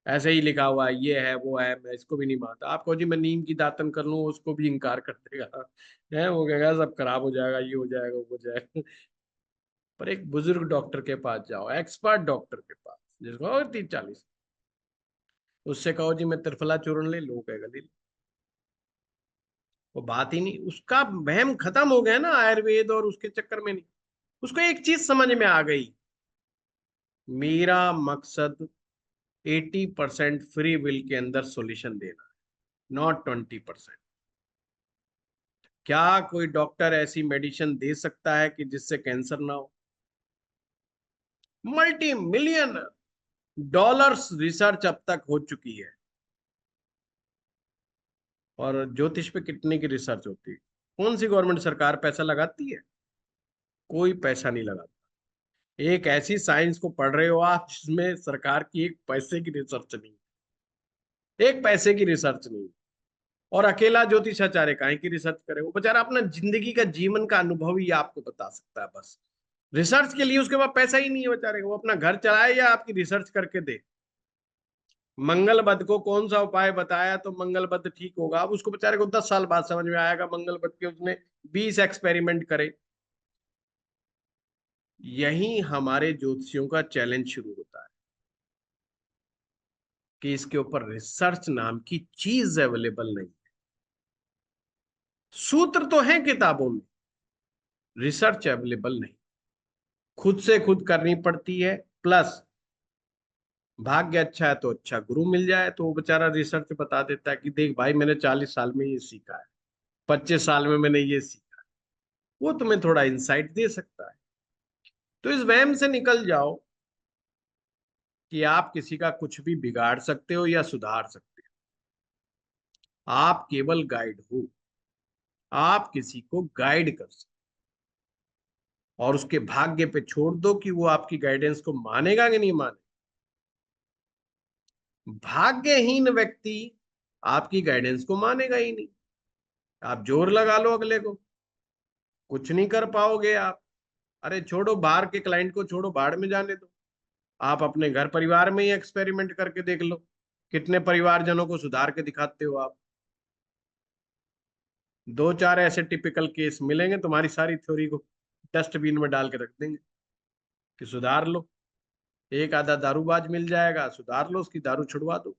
ऐसे ही लिखा हुआ है, ये है वो है, मैं इसको भी नहीं मानता। आपको जी मैं नीम की दातन कर लूँ, उसको भी इनकार कर देगा, है वो कहेगा सब खराब हो जाएगा, ये हो जाएगा वो हो जाएगा। पर एक बुजुर्ग डॉक्टर के पास जाओ, एक्सपर्ट डॉक्टर के पास, जिसको और 30-40, उससे कहो जी मैं त्रिफला चूर्ण ले लो, कहेगा ले लो। वो बात ही नहीं, उसका वहम खत्म हो गया ना आयुर्वेद और उसके चक्कर में। नहीं, उसको एक चीज समझ में आ गई मेरा मकसद 80% फ्री विल के अंदर सॉल्यूशन देना है, नॉट 20%। क्या कोई डॉक्टर ऐसी मेडिसिन दे सकता है कि जिससे कैंसर ना हो? मल्टी मिलियन डॉलर्स रिसर्च अब तक हो चुकी है। और ज्योतिष पे कितने की रिसर्च होती है? कौन सी गवर्नमेंट सरकार पैसा लगाती है? कोई पैसा नहीं लगाता। एक ऐसी साइंस को पढ़ रहे हो आप जिसमें सरकार की एक पैसे की रिसर्च नहीं, एक पैसे की रिसर्च नहीं। और अकेला ज्योतिषाचार्य काहे की रिसर्च करे? वो बेचारा अपना जिंदगी का जीवन का अनुभव ही आपको बता सकता है बस। रिसर्च के लिए उसके पास पैसा ही नहीं है बेचारे को। वो अपना घर चलाए या आपकी रिसर्च करके दे। मंगलबद को कौन सा उपाय बताया तो मंगलबद ठीक होगा, अब उसको बेचारे को 10 साल बाद समझ में आएगा। मंगलबद के उसने 20 एक्सपेरिमेंट करे। यही हमारे ज्योतिषियों का चैलेंज शुरू होता है कि इसके ऊपर रिसर्च नाम की चीज अवेलेबल नहीं है। सूत्र तो हैं किताबों में, रिसर्च अवेलेबल नहीं, खुद से खुद करनी पड़ती है। प्लस भाग्य अच्छा है तो अच्छा गुरु मिल जाए तो वो बेचारा रिसर्च बता देता है कि देख भाई मैंने 40 साल में ये सीखा है, 25 साल में मैंने ये सीखा है। वो तुम्हें थोड़ा इंसाइट दे सकता है। तो इस वहम से निकल जाओ कि आप किसी का कुछ भी बिगाड़ सकते हो या सुधार सकते हो। आप केवल गाइड हो, आप किसी को गाइड कर सकते हो और उसके भाग्य पे छोड़ दो कि वो आपकी गाइडेंस को मानेगा कि नहीं माने। भाग्यहीन व्यक्ति आपकी गाइडेंस को मानेगा ही नहीं। आप जोर लगा लो अगले को, कुछ नहीं कर पाओगे आप। अरे छोड़ो, बाहर के क्लाइंट को छोड़ो, बाहर में जाने दो। आप अपने घर परिवार में ही एक्सपेरिमेंट करके देख लो, कितने परिवारजनों को सुधार के दिखाते हो आप। 2-4 ऐसे टिपिकल केस मिलेंगे, तुम्हारी सारी थ्योरी को डस्टबिन में डाल के रख देंगे कि सुधार लो। एक आधा दारूबाज मिल जाएगा, सुधार लो, उसकी दारू छुड़वा दो,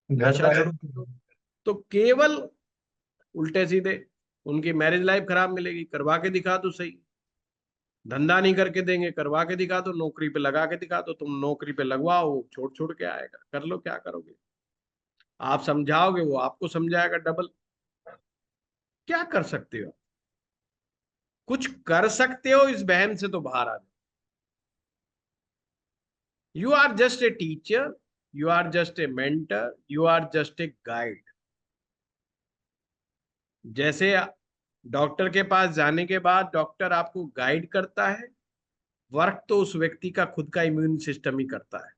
घर नशा वाले छुड़वा दो। तो केवल उल्टे सीधे उनकी मैरिज लाइफ खराब मिलेगी, करवा के दिखा दो सही। धंधा नहीं करके देंगे, करवा के दिखा दो। नौकरी पे लगा के दिखा दो, तुम नौकरी पे लगवाओ, छोड़ छोड़ के आएगा। कर लो, क्या करोगे? आप समझाओगे, वो आपको समझाएगा डबल। क्या कर सकते हो? कुछ कर सकते हो, इस बहन से तो बाहर आ जाओ। You are just a teacher, you are just a mentor, you are just a guide. जैसे डॉक्टर के पास जाने के बाद डॉक्टर आपको गाइड करता है, वर्क तो उस व्यक्ति का खुद का इम्यून सिस्टम ही करता है।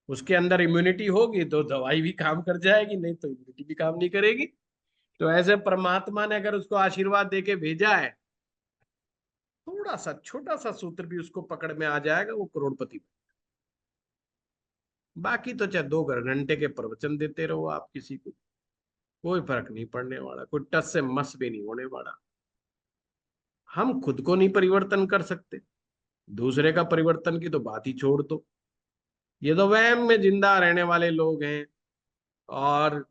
उसके अंदर इम्यूनिटी होगी तो दवाई भी काम कर जाएगी, नहीं तो इम्यूनिटी भी काम नहीं करेगी। तो ऐसे परमात्मा ने अगर उसको आशीर्वाद देके भेजा है, थोड़ा सा छोटा सा सूत्र भी उसको पकड़ में आ जाएगा, वो करोड़पति। बाकी तो चाहे 2 घंटे के प्रवचन देते रहो आप किसी को, कोई फर्क नहीं पड़ने वाला, कोई टस से मस भी नहीं होने वाला। हम खुद को नहीं परिवर्तन कर सकते, दूसरे का परिवर्तन की तो बात ही छोड़ दो। ये तो वहम में जिंदा रहने वाले लोग हैं और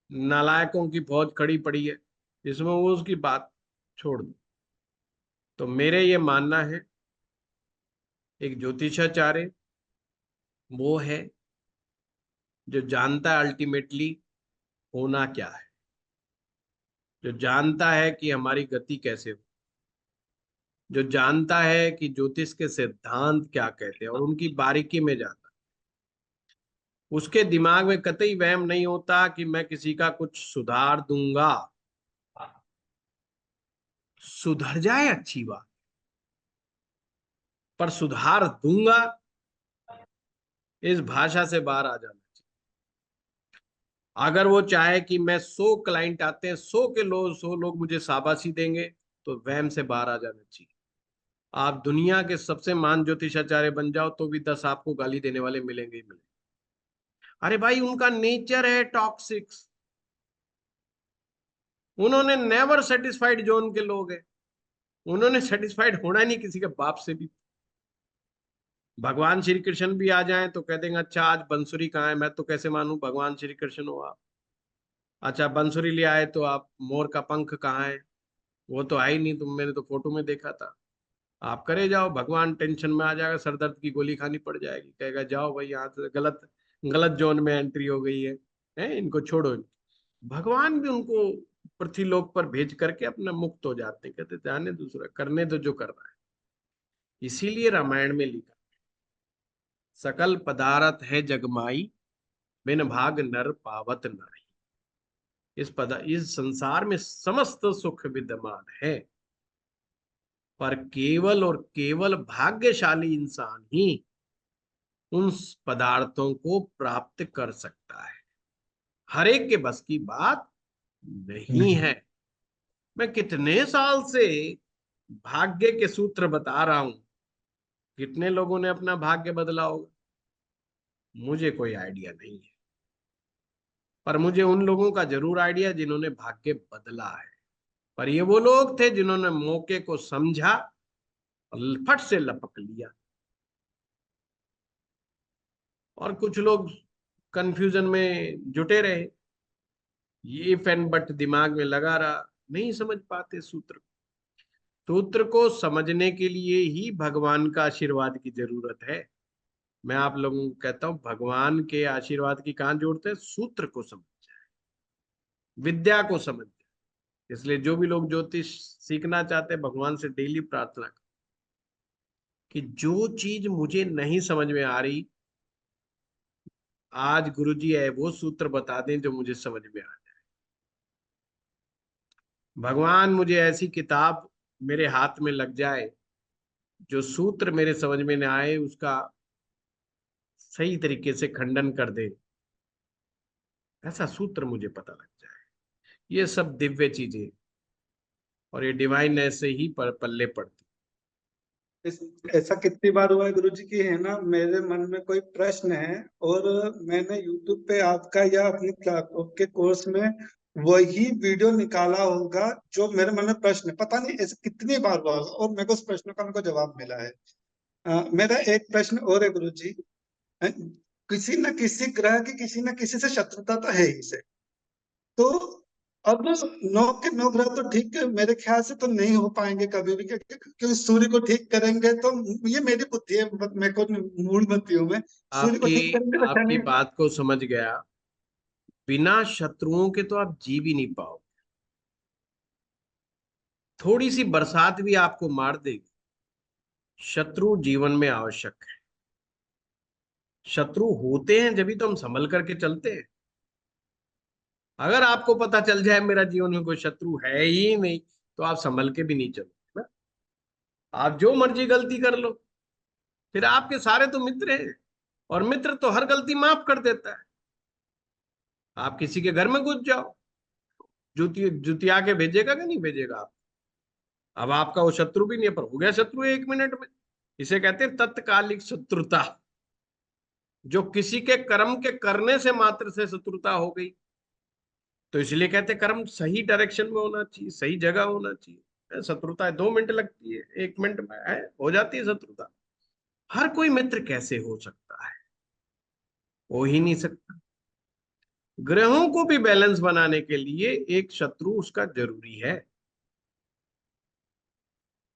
नालायकों की फौज खड़ी पड़ी है, इसमें वो उसकी बात छोड़ दो। तो मेरे ये मानना है, एक ज्योतिषाचार्य वो है जो जानता है अल्टीमेटली होना क्या है, जो जानता है कि हमारी गति कैसे हो, जो जानता है कि ज्योतिष के सिद्धांत क्या कहते हैं और उनकी बारीकी में जाता है। उसके दिमाग में कतई वहम नहीं होता कि मैं किसी का कुछ सुधार दूंगा। सुधर जाए अच्छी बात, पर सुधार दूंगा इस भाषा से बाहर आ जाना चाहिए। अगर वो चाहे कि मैं 100 क्लाइंट आते हैं, 100 लोग मुझे शाबाशी देंगे, तो वहम से बाहर आ जाना चाहिए। आप दुनिया के सबसे महान ज्योतिषाचार्य बन जाओ तो भी 10 आपको गाली देने वाले मिलेंगे ही मिलेंगे। अरे भाई, उनका नेचर है टॉक्सिक्स, उन्होंने नेवर सेटिस्फाइड जो उनके लोग हैं, उन्होंने सेटिस्फाइड होना ही नहीं किसी के बाप से भी। भगवान श्री कृष्ण भी आ जाएं तो कह देंगे अच्छा आज बंसुरी कहाँ है, मैं तो कैसे मानूं भगवान श्री कृष्ण हो आप। अच्छा बंसुरी ले आए तो आप मोर का पंख कहाँ है, वो तो आई नहीं, तुम मैंने तो फोटो में देखा था। आप करे जाओ, भगवान टेंशन में आ जाएगा, सर दर्द की गोली खानी पड़ जाएगी, कहेगा जाओ भाई यहाँ से गलत गलत जोन में एंट्री हो गई है इनको छोड़ो। भगवान भी उनको पृथ्वीलोक पर भेज करके अपना मुक्त हो जाते हैं, कहते जाने दूसरा करने दो जो कर रहा है। इसीलिए रामायण में लिखा, सकल पदारथ है जगमाई, बिन भाग नर पावत नाई। इस संसार में समस्त सुख विद्यमान है, पर केवल और केवल भाग्यशाली इंसान ही उन पदार्थों को प्राप्त कर सकता है। हर एक के बस की बात नहीं है। मैं कितने साल से भाग्य के सूत्र बता रहा हूं, कितने लोगों ने अपना भाग्य बदला होगा मुझे कोई आइडिया नहीं है, पर मुझे उन लोगों का जरूर आइडिया जिन्होंने भाग्य बदला है। पर ये वो लोग थे जिन्होंने मौके को समझा और फट से लपक लिया। और कुछ लोग कंफ्यूजन में जुटे रहे, ये इफ एंड बट दिमाग में लगा रहा, नहीं समझ पाते सूत्र। सूत्र को समझने के लिए ही भगवान का आशीर्वाद की जरूरत है। मैं आप लोगों को कहता हूं, भगवान के आशीर्वाद की कहां जरूरत है? सूत्र को समझ जाए, विद्या को समझ जाए। इसलिए जो भी लोग ज्योतिष सीखना चाहते हैं, भगवान से डेली प्रार्थना करें कि जो चीज मुझे नहीं समझ में आ रही, आज गुरुजी है वो सूत्र बता दें जो मुझे समझ में आ जाए। भगवान मुझे ऐसी किताब मेरे हाथ में लग जाए, जो सूत्र मेरे समझ में न आए उसका सही तरीके से खंडन कर दे, ऐसा सूत्र मुझे पता लग जाए। ये सब दिव्य चीजें और ये डिवाइन ऐसे ही पल्ले पड़ती। ऐसा कितनी बार हुआ है गुरुजी की, है ना, मेरे मन में कोई प्रश्न है और मैंने यूट्यूब पे आपका या अपने आपके कोर्स में वही वीडियो निकाला होगा जो मेरे मन में प्रश्न है। पता नहीं ऐसे कितनी बार हुआ होगा और मेरे को उस प्रश्न का मेरे को जवाब मिला है। मेरा एक प्रश्न और है गुरुजी, किसी न किसी ग्रह की किसी न किसी से शत्रुता तो है ही से, तो अब 9 के 9 ग्रह तो ठीक है मेरे ख्याल से तो नहीं हो पाएंगे कभी भी, क्योंकि सूर्य को ठीक करेंगे तो, ये मेरी बुद्धि है, मेरे को मूल मत हूं मैं, सूर्य को ठीक करेंगे तो अच्छा आपकी नहीं। बात को समझ गया। बिना शत्रुओं के तो आप जी भी नहीं पाओगे। थोड़ी सी बरसात भी आपको मार देगी। शत्रु जीवन में आवश्यक है। शत्रु होते हैं जब भी तो हम संभल करके चलते हैं। अगर आपको पता चल जाए मेरा जीवन में कोई शत्रु है ही नहीं, तो आप संभल के भी नहीं चलोगे ना। आप जो मर्जी गलती कर लो, फिर आपके सारे तो मित्र हैं, और मित्र तो हर गलती माफ कर देता है। आप किसी के घर में घुस जाओ, जुतिया के भेजेगा कि नहीं भेजेगा आप? अब आपका वो शत्रु भी नहीं है, पर हो गया शत्रु 1 मिनट में। इसे कहते हैं तत्कालिक शत्रुता, जो किसी के कर्म के करने से मात्र से शत्रुता हो गई। तो इसलिए कहते हैं कर्म सही डायरेक्शन में होना चाहिए, सही जगह होना चाहिए। शत्रुता 2 मिनट लगती है, 1 मिनट में है हो जाती है शत्रुता। हर कोई मित्र कैसे हो सकता है? हो ही नहीं सकता। ग्रहों को भी बैलेंस बनाने के लिए एक शत्रु उसका जरूरी है,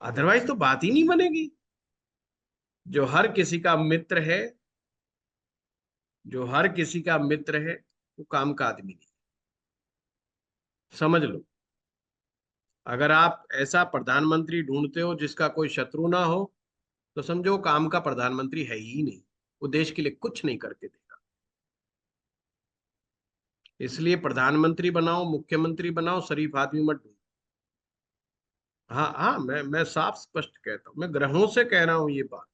अदरवाइज तो बात ही नहीं बनेगी। जो हर किसी का मित्र है, जो हर किसी का मित्र है, वो काम का आदमी नहीं। समझ लो, अगर आप ऐसा प्रधानमंत्री ढूंढते हो जिसका कोई शत्रु ना हो, तो समझो काम का प्रधानमंत्री है ही नहीं। वो देश के लिए कुछ नहीं करके देगा। इसलिए प्रधानमंत्री बनाओ, मुख्यमंत्री बनाओ, शरीफ आदमी मत ढूंढो। हाँ हाँ, मैं साफ स्पष्ट कहता हूं, मैं ग्रहों से कह रहा हूं ये बात।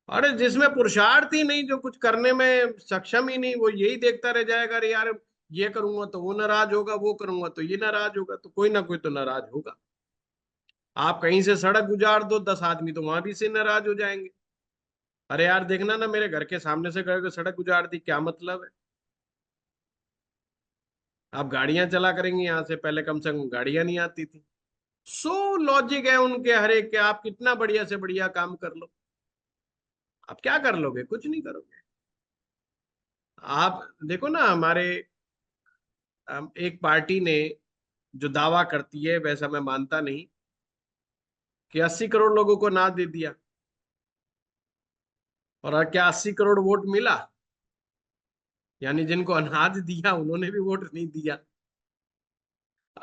अरे जिसमें पुरुषार्थ ही नहीं, जो कुछ करने में सक्षम ही नहीं, वो यही देखता रह जाएगा, अरे यार ये करूंगा तो वो नाराज होगा, वो करूंगा तो ये नाराज होगा, तो कोई ना कोई तो नाराज होगा। आप कहीं से सड़क गुजार दो, 10 आदमी तो वहां भी से नाराज हो जाएंगे। अरे यार देखना ना, मेरे घर के सामने से गए सड़क गुजार दी, क्या मतलब है? आप गाड़ियां चला करेंगे यहाँ से, पहले कम से कम गाड़ियां नहीं आती थी। सो लॉजिक है उनके हर एक के, आप कितना बढ़िया से बढ़िया काम कर लो, आप क्या कर लोगे? कुछ नहीं करोगे। आप देखो ना, हमारे एक पार्टी ने जो दावा करती है, वैसा मैं मानता नहीं, कि 80 करोड़ लोगों को ना दे दिया, और क्या 80 करोड़ वोट मिला? यानी जिनको अनाज दिया उन्होंने भी वोट नहीं दिया।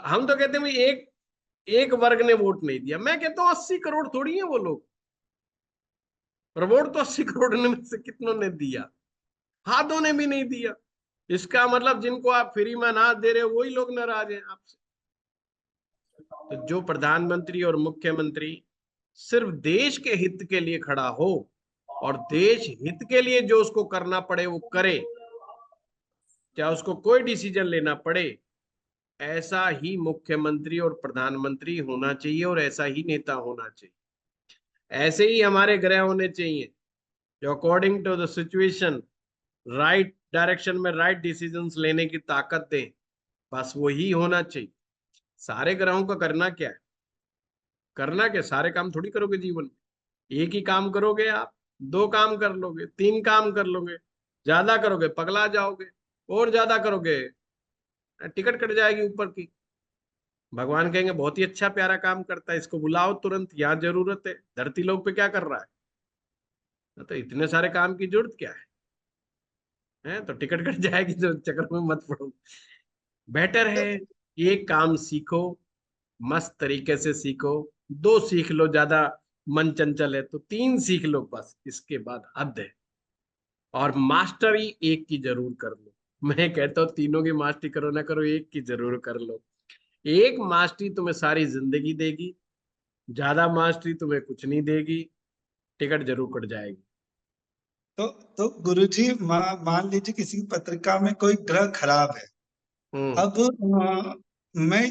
हम तो कहते हैं भाई एक एक वर्ग ने वोट नहीं दिया। मैं कहता हूँ 80 करोड़ थोड़ी है वो लोग, और वोट तो 80 करोड़ में से कितनों ने दिया? हाथों ने भी नहीं दिया। इसका मतलब जिनको आप फ्री में अनाज दे रहे हो वही लोग नाराज हैं आपसे। तो जो प्रधानमंत्री और मुख्यमंत्री सिर्फ देश के हित के लिए खड़ा हो और देश हित के लिए जो उसको करना पड़े वो करे, चाहे उसको कोई डिसीजन लेना पड़े, ऐसा ही मुख्यमंत्री और प्रधानमंत्री होना चाहिए और ऐसा ही नेता होना चाहिए। ऐसे ही हमारे ग्रह होने चाहिए जो according to the situation right direction में राइट डिसीजंस लेने की ताकत दें। बस वही होना चाहिए। सारे ग्रहों का करना क्या है? करना क्या, सारे काम थोड़ी करोगे जीवन में। एक ही काम करोगे आप, दो काम कर लोगे, तीन काम कर लोगे, ज्यादा करोगे पगला जाओगे, और ज्यादा करोगे टिकट कट जाएगी ऊपर की। भगवान कहेंगे बहुत ही अच्छा प्यारा काम करता है, इसको बुलाओ तुरंत, यहाँ जरूरत है, धरती लोक पे क्या कर रहा है? तो इतने सारे काम की जरूरत क्या है? तो टिकट कट जाएगी, तो चक्कर में मत पड़ो। बेटर है एक काम सीखो, मस्त तरीके से सीखो। दो सीख लो, ज्यादा मन चंचल है तो तीन सीख लो, बस इसके बाद हद है। और मास्टरी एक की जरूर कर लो। मैं कहता हूँ तीनों की मास्टरी करो ना करो, एक की जरूर कर लो। एक मास्टरी तुम्हें सारी जिंदगी देगी, ज्यादा मास्टरी तुम्हें कुछ नहीं देगी, टिकट जरूर कट जाएगी। तो गुरुजी मान लीजिए किसी पत्रिका में कोई ग्रह खराब है। हम्म। अब मैं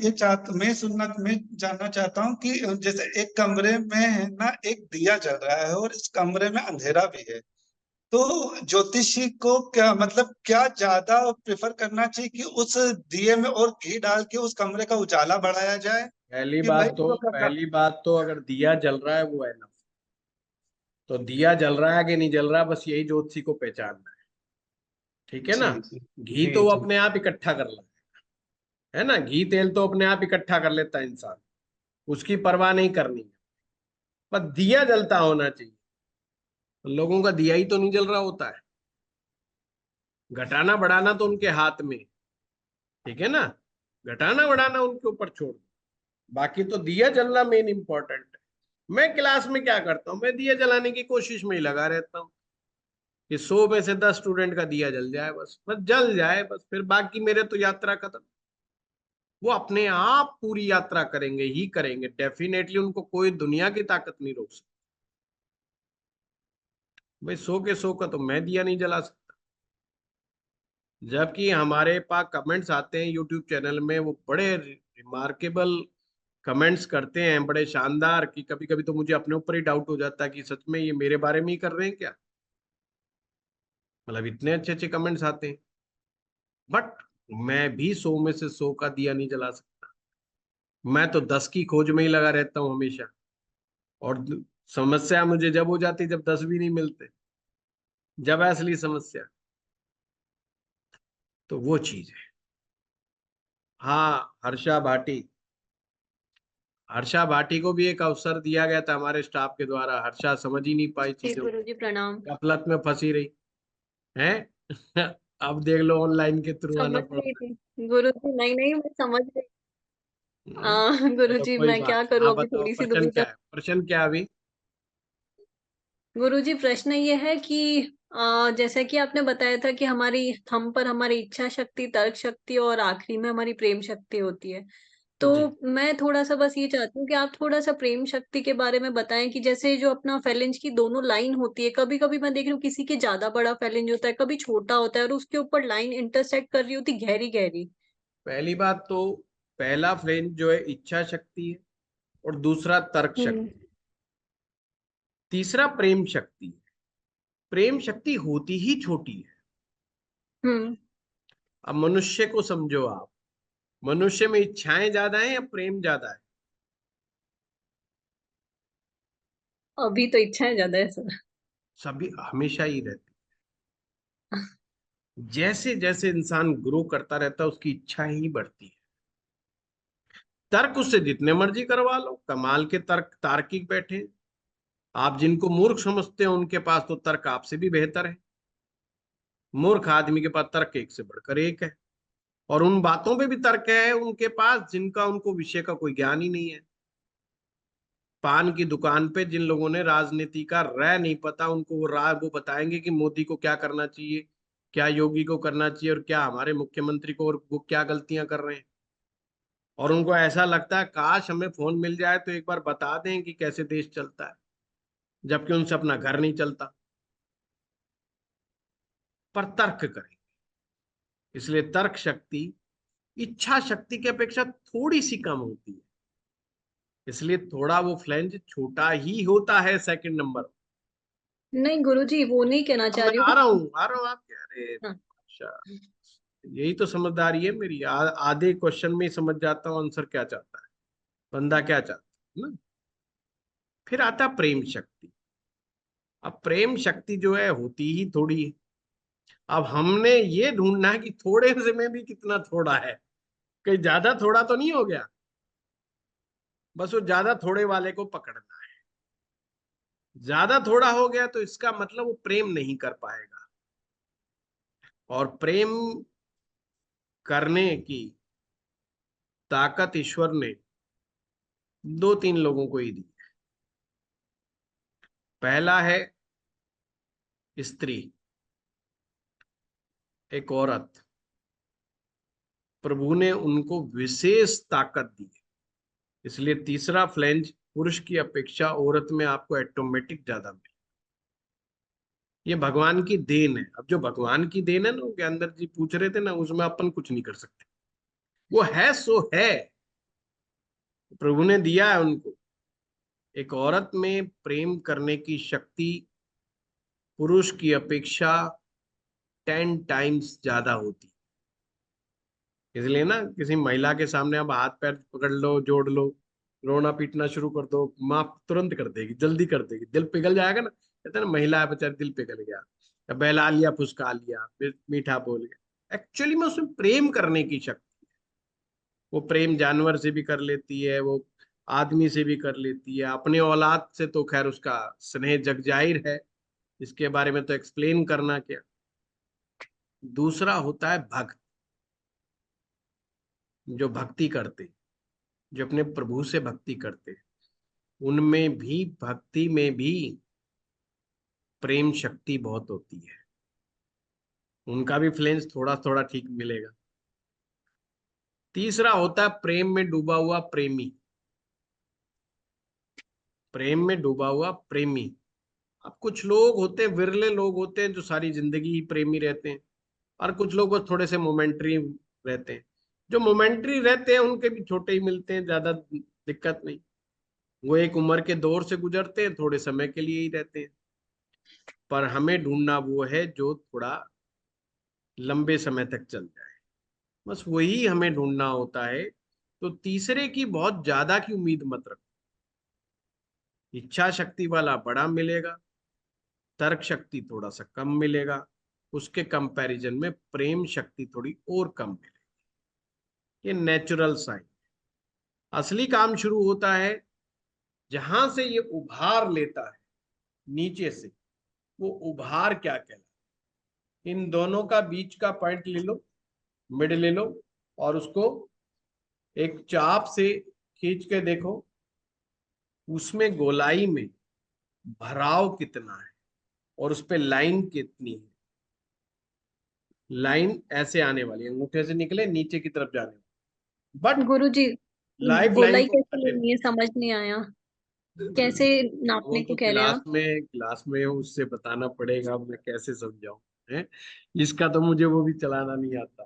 जानना चाहता हूँ कि जैसे एक कमरे में है ना, एक दिया जल रहा है और इस कमरे में अंधेरा भी है। तो ज्योतिषी को क्या मतलब क्या ज्यादा प्रेफर करना चाहिए कि उस दिए में और घी डाल के उस कमरे का उजाला बढ़ाया जाए, कि भाई पहली बात तो अगर दिया जल रहा है वो है ना, तो दिया जल रहा है कि नहीं जल रहा है, बस यही ज्योतिषी को पहचानना है। ठीक है ना? जी जी घी जी तो वो जी। अपने आप इकट्ठा कर लेता है ना, घी तेल तो अपने आप इकट्ठा कर लेता है इंसान, उसकी परवाह नहीं करनी है। बस दिया जलता होना चाहिए। लोगों का दिया ही तो नहीं जल रहा होता है। घटाना बढ़ाना तो उनके हाथ में, ठीक है ना? घटाना बढ़ाना उनके ऊपर छोड़ दो, बाकी तो दिया जलना मेन इंपॉर्टेंट है। मैं क्लास में क्या करता हूँ, मैं दिया जलाने की कोशिश में ही लगा रहता हूँ कि 100 में से 10 स्टूडेंट का दिया जल जाए, बस बस जल जाए, बस फिर बाकी मेरे तो यात्रा खत्म। वो अपने आप पूरी यात्रा करेंगे ही करेंगे, डेफिनेटली उनको कोई दुनिया की ताकत नहीं रोक सकती। भाई 100 के 100 का तो मैं दिया नहीं जला सकता। जबकि हमारे पास कमेंट्स आते हैं यूट्यूब चैनल में, वो बड़े रिमार्केबल कमेंट्स करते हैं, बड़े शानदार, कि कभी कभी तो मुझे अपने ऊपर ही डाउट हो जाता है कि सच में ये मेरे बारे में ही कर रहे हैं क्या। मतलब इतने अच्छे अच्छे कमेंट्स आते हैं। बट मैं भी 100 में से 100 का दिया नहीं जला सकता। मैं तो 10 की खोज में ही लगा रहता हूँ हमेशा। और समस्या मुझे जब हो जाती जब 10 भी नहीं मिलते, जब है असली समस्या। तो वो चीज है। हाँ, हर्षा भाटी को भी एक अवसर दिया गया था हमारे स्टाफ के द्वारा। हर्षा समझ ही नहीं पाई जी चीजों को, गुरुजी प्रणाम। गफलत में फंसी रही है। अब देख लो ऑनलाइन के थ्रू आना समझ पड़ रही रहा थी गुरुजी, नहीं नहीं मैं समझ रही। है। चलो गुरुजी कोई मैं बात क्या नहीं, करूँ, आप अभी बताओ थोड़ी सी प्रश्न क्या दुविधा। है, प्रश्न क्या है अभी? गुरुजी प्रश्न ये है कि जैसा कि आपने बताया था कि हम पर हमारी इच्छा शक्ति, तर्क शक्ति और आखिरी में हमारी प्रेम शक्ति होती है। तो जी। मैं थोड़ा सा बस ये चाहती हूँ कि आप थोड़ा सा प्रेम शक्ति के बारे में बताएं कि जैसे जो अपना फेलेंज की दोनों लाइन होती है, कभी कभी मैं देख रही हूँ किसी के ज्यादा बड़ा फेलेंज होता है, कभी छोटा होता है, और उसके ऊपर लाइन इंटरसेक्ट कर रही होती गहरी गहरी। पहली बात तो, पहला फ्रेंड जो है इच्छा शक्ति है, और दूसरा तर्क शक्ति, हम्म। तीसरा प्रेम शक्ति है। प्रेम शक्ति होती ही छोटी है। हम्म। अब मनुष्य को समझो आप, मनुष्य में इच्छाएं ज्यादा है या प्रेम ज्यादा है? अभी तो इच्छाएं ज्यादा है सर। सभी हमेशा ही रहती। जैसे जैसे इंसान ग्रो करता रहता है उसकी इच्छा ही बढ़ती है। तर्क उससे जितने मर्जी करवा लो, कमाल के तर्क तार्किक बैठे हैं। आप जिनको मूर्ख समझते हो उनके पास तो तर्क आपसे भी बेहतर है। मूर्ख आदमी के पास तर्क एक से बढ़कर एक है, और उन बातों पे भी तर्क है उनके पास जिनका उनको विषय का कोई ज्ञान ही नहीं है। पान की दुकान पे जिन लोगों ने राजनीति का रह नहीं पता, उनको वो बताएंगे कि मोदी को क्या करना चाहिए, क्या योगी को करना चाहिए, और क्या हमारे मुख्यमंत्री को, और वो क्या गलतियां कर रहे हैं। और उनको ऐसा लगता है काश हमें फोन मिल जाए तो एक बार बता दें कि कैसे देश चलता है, जबकि उनसे अपना घर नहीं चलता। पर तर्क करें, इसलिए तर्क शक्ति इच्छा शक्ति की अपेक्षा थोड़ी सी कम होती है, इसलिए थोड़ा वो फ्लैंज छोटा ही होता है सेकंड नंबर। नहीं गुरुजी, वो नहीं कहना अब चाह मैं रही आ हूँ। रहा हूँ आ रहा हूँ, आप कह रहे हैं। हाँ। अच्छा, यही तो समझदारी है मेरी। आधे क्वेश्चन में ही समझ जाता हूँ आंसर क्या चाहता है बंदा, क्या चाहता है ना। फिर आता प्रेम शक्ति। अब प्रेम शक्ति जो है होती ही थोड़ी है। अब हमने ये ढूंढना है कि थोड़े से में भी कितना थोड़ा है, कहीं ज्यादा थोड़ा तो नहीं हो गया। बस वो ज्यादा थोड़े वाले को पकड़ना है। ज्यादा थोड़ा हो गया तो इसका मतलब वो प्रेम नहीं कर पाएगा। और प्रेम करने की ताकत ईश्वर ने दो तीन लोगों को ही दी। पहला है स्त्री, एक औरत। प्रभु ने उनको विशेष ताकत दी है, इसलिए तीसरा फ्लैंज पुरुष की अपेक्षा औरत में आपको ऑटोमेटिक ज्यादा मिले। ये भगवान की देन है। अब जो भगवान की देन है ना, वो ज्ञानदर जी पूछ रहे थे ना, उसमें अपन कुछ नहीं कर सकते। वो है सो है, प्रभु ने दिया है उनको। एक औरत में प्रेम करने की शक्ति पुरुष की अपेक्षा 10 टाइम्स ज्यादा होती। इसलिए ना किसी महिला के सामने आप हाथ पैर पकड़ लो, जोड़ लो, रोना पीटना शुरू कर दो, माँ तुरंत कर देगी, जल्दी कर देगी। दिल पिघल जाएगा ना, कहते हैं ना महिला है बेचारी दिल पिघल गया, या बहला लिया, फुसका लिया, फिर मीठा बोल गया। एक्चुअली में उसमें प्रेम करने की शक्ति है। वो प्रेम जानवर से भी कर लेती है, वो आदमी से भी कर लेती है, अपने औलाद से तो खैर उसका स्नेह जग जाहिर है, इसके बारे में तो एक्सप्लेन करना क्या। दूसरा होता है भक्त, जो भक्ति करते, जो अपने प्रभु से भक्ति करते, उनमें भी, भक्ति में भी प्रेम शक्ति बहुत होती है। उनका भी फ्लेंस थोड़ा थोड़ा ठीक मिलेगा। तीसरा होता है प्रेम में डूबा हुआ प्रेमी। प्रेम में डूबा हुआ प्रेमी। अब कुछ लोग होते हैं, विरले लोग होते हैं जो सारी जिंदगी ही प्रेमी रहते हैं, और कुछ लोग बस थोड़े से मोमेंट्री रहते हैं। जो मोमेंट्री रहते हैं उनके भी छोटे ही मिलते हैं, ज्यादा दिक्कत नहीं। वो एक उम्र के दौर से गुजरते हैं, थोड़े समय के लिए ही रहते हैं। पर हमें ढूंढना वो है जो थोड़ा लंबे समय तक चल जाए, बस वही हमें ढूंढना होता है। तो तीसरे की बहुत ज्यादा की उम्मीद मत रखो। इच्छा शक्ति वाला बड़ा मिलेगा, तर्क शक्ति थोड़ा सा कम मिलेगा, उसके कंपैरिजन में प्रेम शक्ति थोड़ी और कम मिलेगी। ये नेचुरल साइन। असली काम शुरू होता है जहां से ये उभार लेता है नीचे से। वो उभार क्या कहलाता है? इन दोनों का बीच का पॉइंट ले लो, मिड ले लो, और उसको एक चाप से खींच के देखो, उसमें गोलाई में भराव कितना है और उस पे लाइन कितनी है। लाइन ऐसे आने वाली है, अंगूठे से निकले नीचे की तरफ जाने वाली, बट गुरुजी, लाइफ लाइन गोलाई को कैसे काटे लेनी है समझ नहीं आया। कैसे वो नापने तो को कह रहे हैं आप? क्लास में उससे बताना पड़ेगा, मैं कैसे समझाऊं है। इसका तो मुझे वो भी चलाना नहीं आता,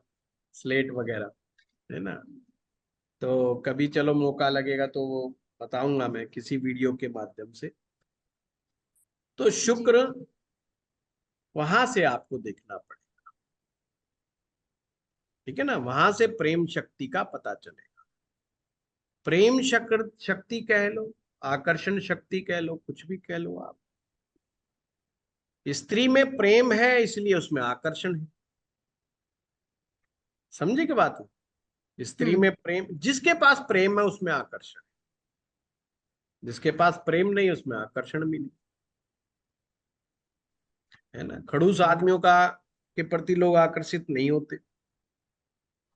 स्लेट वगैरह, है ना। तो कभी चलो मौका लगेगा तो वो बताऊंगा मैं किसी वीडियो के माध्यम से। तो जी। शुक्र, वहां से आपको देखना पड़ेगा, ठीक है ना, वहां से प्रेम शक्ति का पता चलेगा। प्रेम शक्ति कह लो, आकर्षण शक्ति कह लो, कुछ भी कह लो आप। स्त्री में प्रेम है इसलिए उसमें आकर्षण है। समझे की बात है? स्त्री में प्रेम, जिसके पास प्रेम है उसमें आकर्षण, जिसके पास प्रेम नहीं उसमें आकर्षण भी नहीं, है ना। खड़ूस आदमियों का के प्रति लोग आकर्षित नहीं होते।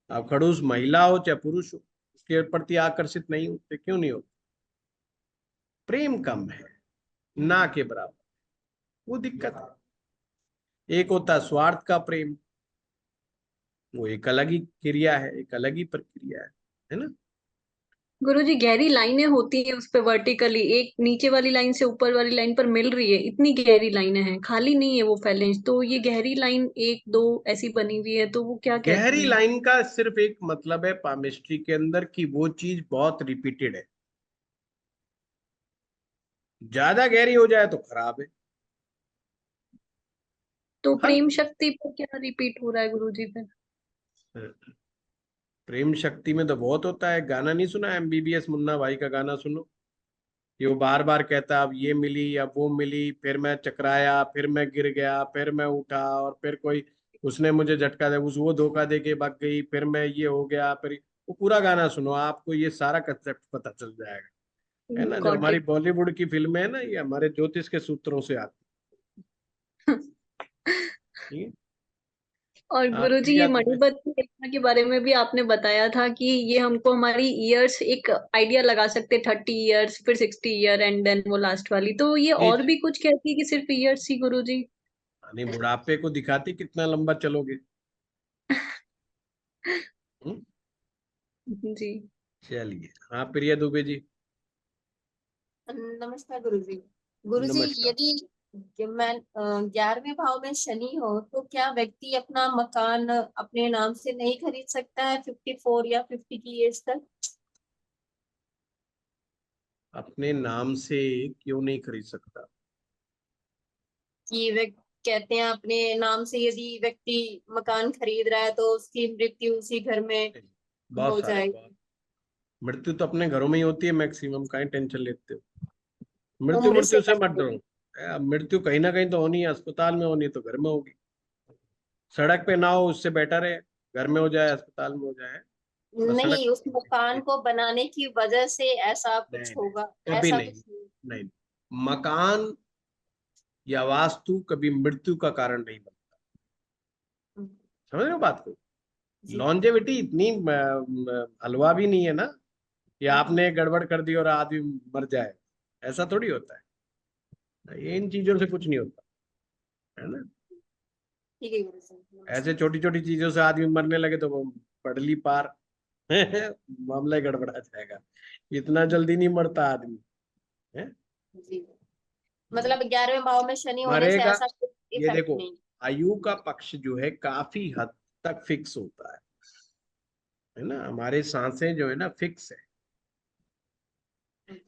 अब खड़ूस महिला हो चाहे पुरुष हो, उसके प्रति आकर्षित नहीं होते। क्यों नहीं होते? प्रेम कम है, ना के बराबर, वो दिक्कत है। एक होता है स्वार्थ का प्रेम, वो एक अलग ही क्रिया है, एक अलग ही प्रक्रिया है ना। गुरुजी गहरी लाइनें होती हैं उस पे वर्टिकली, एक नीचे वाली लाइन से ऊपर वाली लाइन पर मिल रही है, इतनी गहरी लाइनें हैं, खाली नहीं है वो फैलेंज। तो ये गहरी लाइन एक दो ऐसी बनी हुई है, तो वो क्या कहते गहरी हैं? लाइन का सिर्फ एक मतलब है पामिस्ट्री के अंदर कि वो चीज बहुत रिपीटेड है। ज्यादा गहरी हो जाए तो खराब है। तो हर प्रेम शक्ति पर क्या रिपीट हो रहा है गुरुजी फिर? प्रेम शक्ति में तो बहुत होता है। गाना नहीं सुना MBBS मुन्ना भाई का? गाना सुनो, कि वो बार बार कहता अब ये मिली अब वो मिली, फिर मैं चकराया, फिर मैं गिर गया, फिर मैं उठा, और फिर कोई उसने मुझे झटका दे, उस वो धोखा दे के भाग गई, फिर मैं ये हो गया, फिर वो पूरा गाना सुनो, आपको ये सारा कंसेप्ट पता चल जाएगा। है ना, जो गॉट हमारी इट। बॉलीवुड की फिल्में है ना, ये हमारे ज्योतिष के सूत्रों से आती है। ठीक है। और आप गुरुजी ये प्रिया दुबे, मणिबत्ती यज्ञ के बारे में भी आपने बताया था कि ये हमको हमारी ईयर्स एक आइडिया लगा सकते, 30 ईयर्स फिर 60 ईयर एंड देन वो लास्ट वाली, तो ये और एज, भी कुछ कहती है कि सिर्फ ईयर्स ही गुरुजी? यानी बुढ़ापे को दिखाती कितना लंबा चलोगे। हम्म? जी। चलिए, हाँ प्रिया दुबे जी। नमस्कार गुरुजी। गुरुजी, नमस्कार। यदि मैं 11वें भाव में शनि हो तो क्या व्यक्ति अपना मकान अपने नाम से नहीं खरीद सकता है 54 या 50 की एज तक? अपने नाम से क्यों नहीं खरीद सकता? कि वे कहते हैं अपने नाम से यदि व्यक्ति मकान खरीद रहा है तो उसकी मृत्यु उसी घर में बहुत हो सारे, जाएगी। बहुत। मृत्यु तो अपने घरों में ही होती है मैक्सिमम, काहे टेंशन लेते हो? मृत्यु उम्र से मृत्यु से मत पहले। डरो। मृत्यु कहीं ना कहीं तो होनी है, अस्पताल में होनी है तो घर में होगी। सड़क पे ना हो उससे बेटर है घर में हो जाए, अस्पताल में हो जाए। बस सड़क नहीं, उस पे मकान नहीं, को बनाने की वजह से ऐसा नहीं, कुछ होगा, कभी ऐसा नहीं, कुछ नहीं। नहीं। मकान या वास्तु कभी मृत्यु का कारण नहीं बनता। हम्म, समझ रहे हो बात को? जी। लॉन्जेविटी इतनी हलवा भी नहीं है ना, कि आपने गड़बड़ कर दी और आदमी मर जाए। ऐसा थोड़ी होता है, ये इन चीजों से कुछ नहीं होता, है ना। ठीक है गुरु जी, ऐसे नमस्कार। छोटी छोटी चीजों से आदमी मरने लगे तो वो पड़ली पार मामला ही गड़बड़ा जाएगा। इतना जल्दी नहीं मरता आदमी है। जी, मतलब 11वें भाव में शनि होने से मरेगा, ऐसा कुछ ये इफेक्ट देखो, नहीं। आयु का पक्ष जो है काफी हद तक फिक्स होता है ना। हमारे सांसें जो है ना फिक्स है,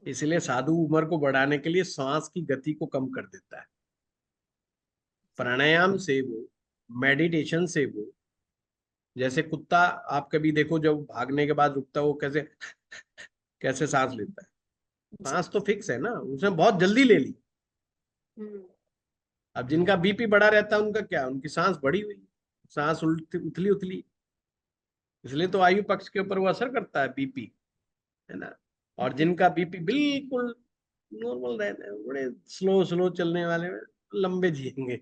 इसलिए साधु उम्र को बढ़ाने के लिए सांस की गति को कम कर देता है। प्राणायाम से वो, मेडिटेशन से वो, जैसे कुत्ता आप कभी देखो जब भागने के बाद रुकता है वो कैसे कैसे सांस लेता है। जी। सांस तो फिक्स है ना, उसने बहुत जल्दी ले ली। हम्म। अब जिनका BP बढ़ा रहता है उनका क्या, उनकी सांस बढ़ी हुई, सांस उल्टी उथली उथली। इसलिए तो आयु पक्ष के ऊपर वो असर करता है BP, है ना। और जिनका BP बिल्कुल नॉर्मल रहता है, बड़े स्लो स्लो चलने वाले में लंबे जिएंगे।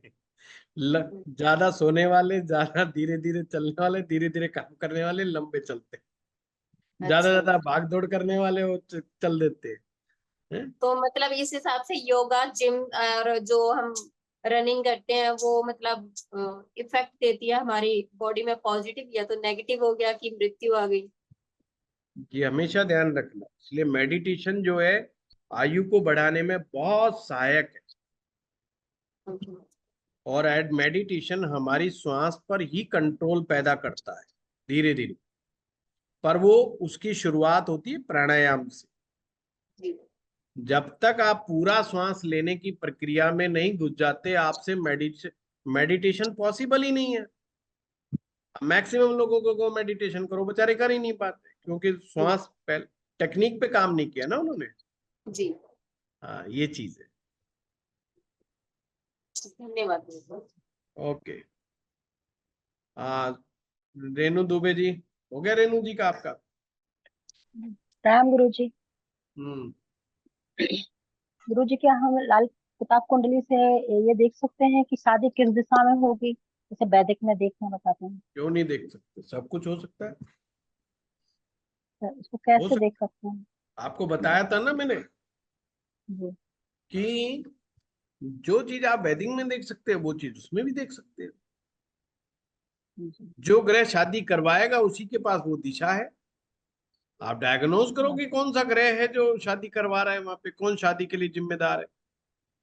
ज्यादा सोने वाले, ज्यादा धीरे धीरे चलने वाले, धीरे धीरे काम करने वाले लंबे चलते हैं। ज्यादा अच्छा, ज्यादा भाग दौड़ करने वाले वो चल देते हैं। तो मतलब इस हिसाब से योगा, जिम और जो हम रनिंग करते हैं वो मतलब इफेक्ट देती है हमारी बॉडी में, पॉजिटिव या तो नेगेटिव हो गया कि मृत्यु आ गई। ये हमेशा ध्यान रखना। इसलिए मेडिटेशन जो है आयु को बढ़ाने में बहुत सहायक है। और एड मेडिटेशन हमारी श्वास पर ही कंट्रोल पैदा करता है धीरे धीरे, पर वो उसकी शुरुआत होती है प्राणायाम से। जी। जब तक आप पूरा श्वास लेने की प्रक्रिया में नहीं घुस जाते, आपसे मेडिटेशन पॉसिबल ही नहीं है। मैक्सिमम लोगों को मेडिटेशन करो, बेचारे कर ही नहीं पाते, क्योंकि श्वास टेक्निक पे काम नहीं किया ना उन्होंने। जी, हाँ, ये चीज है। धन्यवाद। ओके। रेनू दुबे जी। हो गया रेणु जी का आपका? राम गुरु जी। हम्म। गुरु जी, क्या हम लाल किताब कुंडली से ये देख सकते हैं कि शादी किस दिशा में होगी, जैसे वैदिक में देखना बताते हैं, क्यों नहीं देख सकते? सब कुछ हो सकता है। तो इसको हो कैसे सकता, देख सकते हैं? आपको बताया था ना मैंने जी कि जो चीज आप वैदिक में देख सकते हैं वो चीज उसमें भी देख सकते हैं। जी जो ग्रह शादी करवाएगा उसी के पास वो दिशा है। आप डायग्नोज करो कि कौन सा ग्रह है जो शादी करवा रहा है, वहां पे कौन शादी के लिए जिम्मेदार है।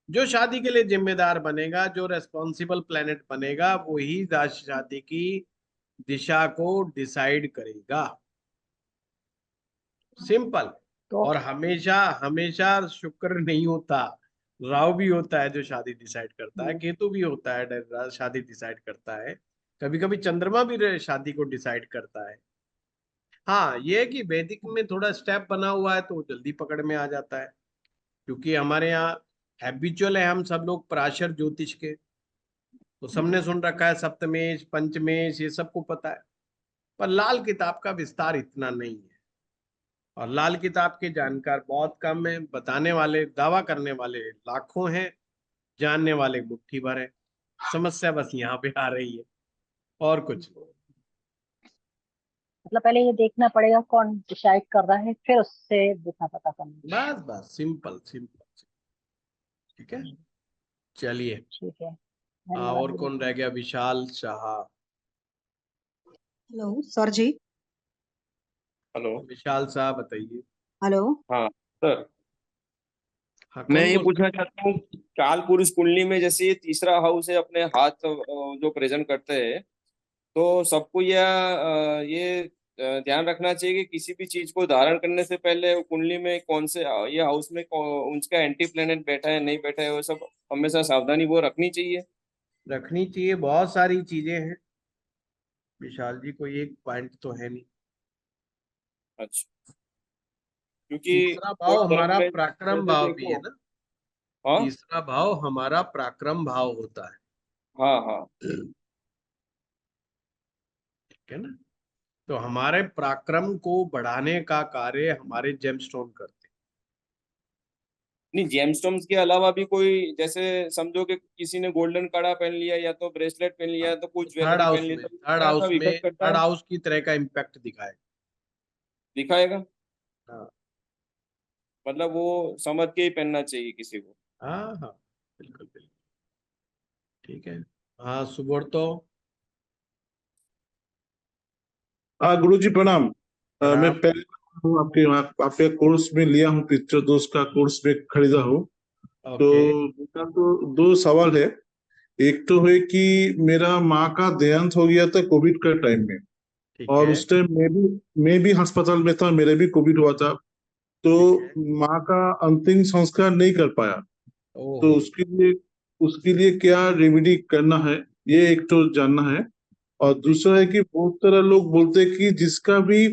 जो शादी के लिए जिम्मेदार बनेगा, जो रेस्पॉन्सिबल प्लेनेट बनेगा, वही शादी की दिशा को डिसाइड करेगा। सिंपल। तो और हमेशा हमेशा शुक्र नहीं होता, राहु भी होता है जो शादी डिसाइड करता है, केतु भी होता है शादी डिसाइड करता है, कभी कभी चंद्रमा भी शादी को डिसाइड करता है। हाँ, ये है कि वैदिक में थोड़ा स्टेप बना हुआ है तो जल्दी पकड़ में आ जाता है, क्योंकि हमारे यहाँ हैबिचुअल है हम सब लोग पराशर ज्योतिष के, तो सबने सुन रखा है सप्तमेश पंचमेश, ये सबको पता है। पर लाल किताब का विस्तार इतना नहीं है, और लाल किताब के जानकार बहुत कम है। बताने वाले, दावा करने वाले लाखों हैं, जानने वाले मुट्ठी भर है। समस्या बस यहाँ पे आ रही है, और कुछ नहीं। मतलब पहले ये देखना पड़ेगा कौन डिसाइड कर रहा है, फिर उससे दिशा पता करना। बस बस, सिंपल सिंपल। ठीक है, चलिए। ठीक है, हाँ, धन्यवाद और गुरु कौन जी। रह गया? विशाल शाह। हेलो सर जी। हेलो। विशाल शाह बताइए। हेलो। हाँ सर, हाँ, मैं कौन ये बोल? पूछना चाहता हूँ, काल पुरुष कुंडली में जैसे ये तीसरा हाउस है अपने हाथ जो प्रेजेंट करते हैं, तो सबको ये ध्यान रखना चाहिए कि किसी भी चीज को धारण करने से पहले वो कुंडली में कौन से ये हाउस में उसका एंटी प्लेनेट बैठा है नहीं बैठा है, वो सब हमेशा सावधानी वो रखनी चाहिए। रखनी चाहिए, बहुत सारी चीजें हैं विशाल जी, कोई एक पॉइंट तो है नहीं। अच्छा, क्योंकि तीसरा भाव थोड़ा हमारा धर्म में पराक्रम जैसे भाव भी है देखो। ना। हाँ तीसरा भाव हमारा पराक्रम भाव होता है। हाँ हाँ। ठीक है ना। तो हमारे पराक्रम को बढ़ाने का कार्य हमारे जेमस्टोन करते नहीं, जेमस्टोन्स के अलावा भी कोई, जैसे समझो कि किसी ने गोल्डन कड़ा पहन लिया या तो ब्रेसलेट पहन हैं। लिया तो कोई थर्ड ज्वेलरी पहन हाउस ली, में, तो क्या सब इफेक्ट करता थर्ड है? हाउस की तरह का इम्पैक्ट दिखाएगा। दिखाएगा? हाँ मतलब वो समझ के ही पहनना चाहिए किसी को। हाँ हाँ, बिल्कुल बिल्कुल। ठीक है। हाँ, सुबोर्तो। हाँ गुरु जी प्रणाम। मैं प्रणाम। पहले हूँ आपके वहाँ, आपके कोर्स में लिया हूँ, पिक्चर दोस्त का कोर्स में खरीदा हूँ। तो ओके। मेरा तो दो सवाल है। एक तो है कि मेरा माँ का देहांत हो गया था कोविड के टाइम में, ठीक और है। उस टाइम मैं भी अस्पताल में था, मेरे भी कोविड हुआ था। तो ठीक है। माँ का अंतिम संस्कार नहीं कर पाया। तो ओहो। उसके लिए क्या रेमेडी करना है, ये एक तो जानना है। और दूसरा है कि बहुत सारा लोग बोलते हैं कि जिसका भी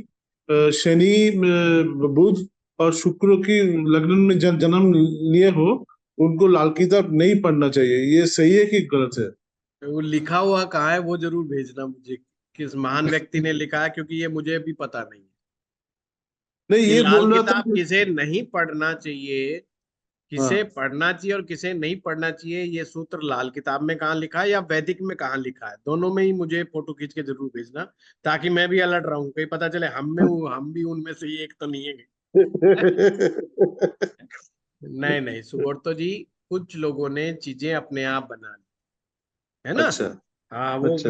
शनि बुध और शुक्र की लग्न में जन्म लिए हो, उनको लाल किताब नहीं पढ़ना चाहिए। ये सही है कि गलत है? वो लिखा हुआ कहाँ है वो जरूर भेजना मुझे, किस महान व्यक्ति ने लिखा है, क्योंकि ये मुझे भी पता नहीं है नहीं, कि ये लाल बोल रहा था किताब किसे नहीं पढ़ना चाहिए, किसे हाँ। पढ़ना चाहिए और किसे नहीं पढ़ना चाहिए। ये सूत्र लाल किताब में कहाँ लिखा है या वैदिक में कहाँ लिखा है, दोनों में ही मुझे फोटो खींच के जरूर भेजना, ताकि मैं भी अलर्ट रहूं, कहीं पता चले हम भी उनमें से ही एक तो नहीं है। नहीं नहीं सुबोर्तो जी, कुछ लोगों ने चीजें अपने आप बना ली है ना। अच्छा हाँ, वो अच्छा।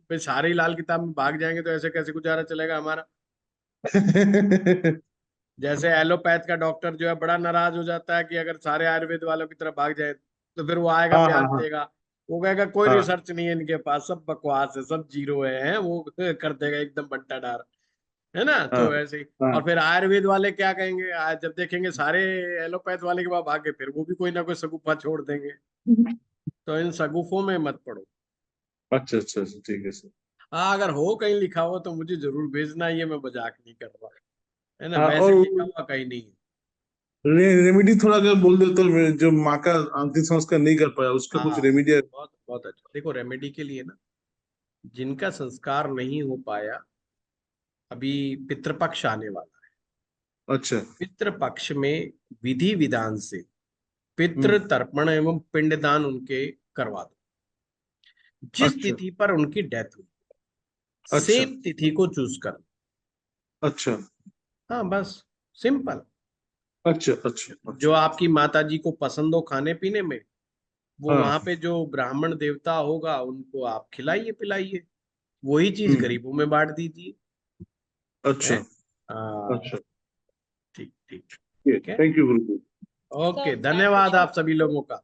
भाई सारे ही लाल किताब में भाग जाएंगे तो ऐसे कैसे गुजारा चलेगा हमारा। जैसे एलोपैथ का डॉक्टर जो है बड़ा नाराज हो जाता है कि अगर सारे आयुर्वेद वालों की तरफ भाग जाए, तो फिर वो आएगा हाँ हाँ ब्याज हाँ देगा, वो कहेगा कोई हाँ रिसर्च नहीं है इनके पास, सब बकवास है, सब जीरो है वो कर देगा एकदम बंटा डार, है ना। हाँ तो ऐसे ही। हाँ और फिर आयुर्वेद वाले क्या कहेंगे, आज जब देखेंगे सारे एलोपैथ वाले के पास भागे, फिर वो भी कोई ना कोई सगुफा छोड़ देंगे। तो इन सगुफों में मत पड़ो। अच्छा अच्छा अच्छा, ठीक है सर। हाँ, अगर हो कहीं लिखा हो तो मुझे जरूर भेजना, ये मैं मजाक नहीं कर रहा, है ना, हाँ, वैसे और लिखा हुआ कहीं नहीं है। रेमेडी थोड़ा अगर बोल दे तो, जो माँ का अंतिम संस्कार नहीं कर पाया उसका कुछ हाँ, रेमेडी है? बहुत बहुत अच्छा। देखो, रेमेडी के लिए ना, जिनका संस्कार नहीं हो पाया अभी पितृपक्ष आने वाला है। अच्छा। पितृपक्ष में विधि विधान से पितृ तर्पण एवं पिंडदान उनके करवा दो। जिस अच्छा। तिथि पर उनकी डेथ हुई अच्छा। सेम तिथि को चूज कर। अच्छा। हाँ बस सिंपल। अच्छा। अच्छा। जो आपकी माता जी को पसंद हो खाने पीने में, वो हाँ। वहां पे जो ब्राह्मण देवता होगा उनको आप खिलाइए पिलाइए, वही चीज गरीबों में बांट दीजिए। अच्छा। है? हाँ, अच्छा। ठीक ठीक। Thank you Guruji. Okay, sir, धन्यवाद आप सभी लोगों का।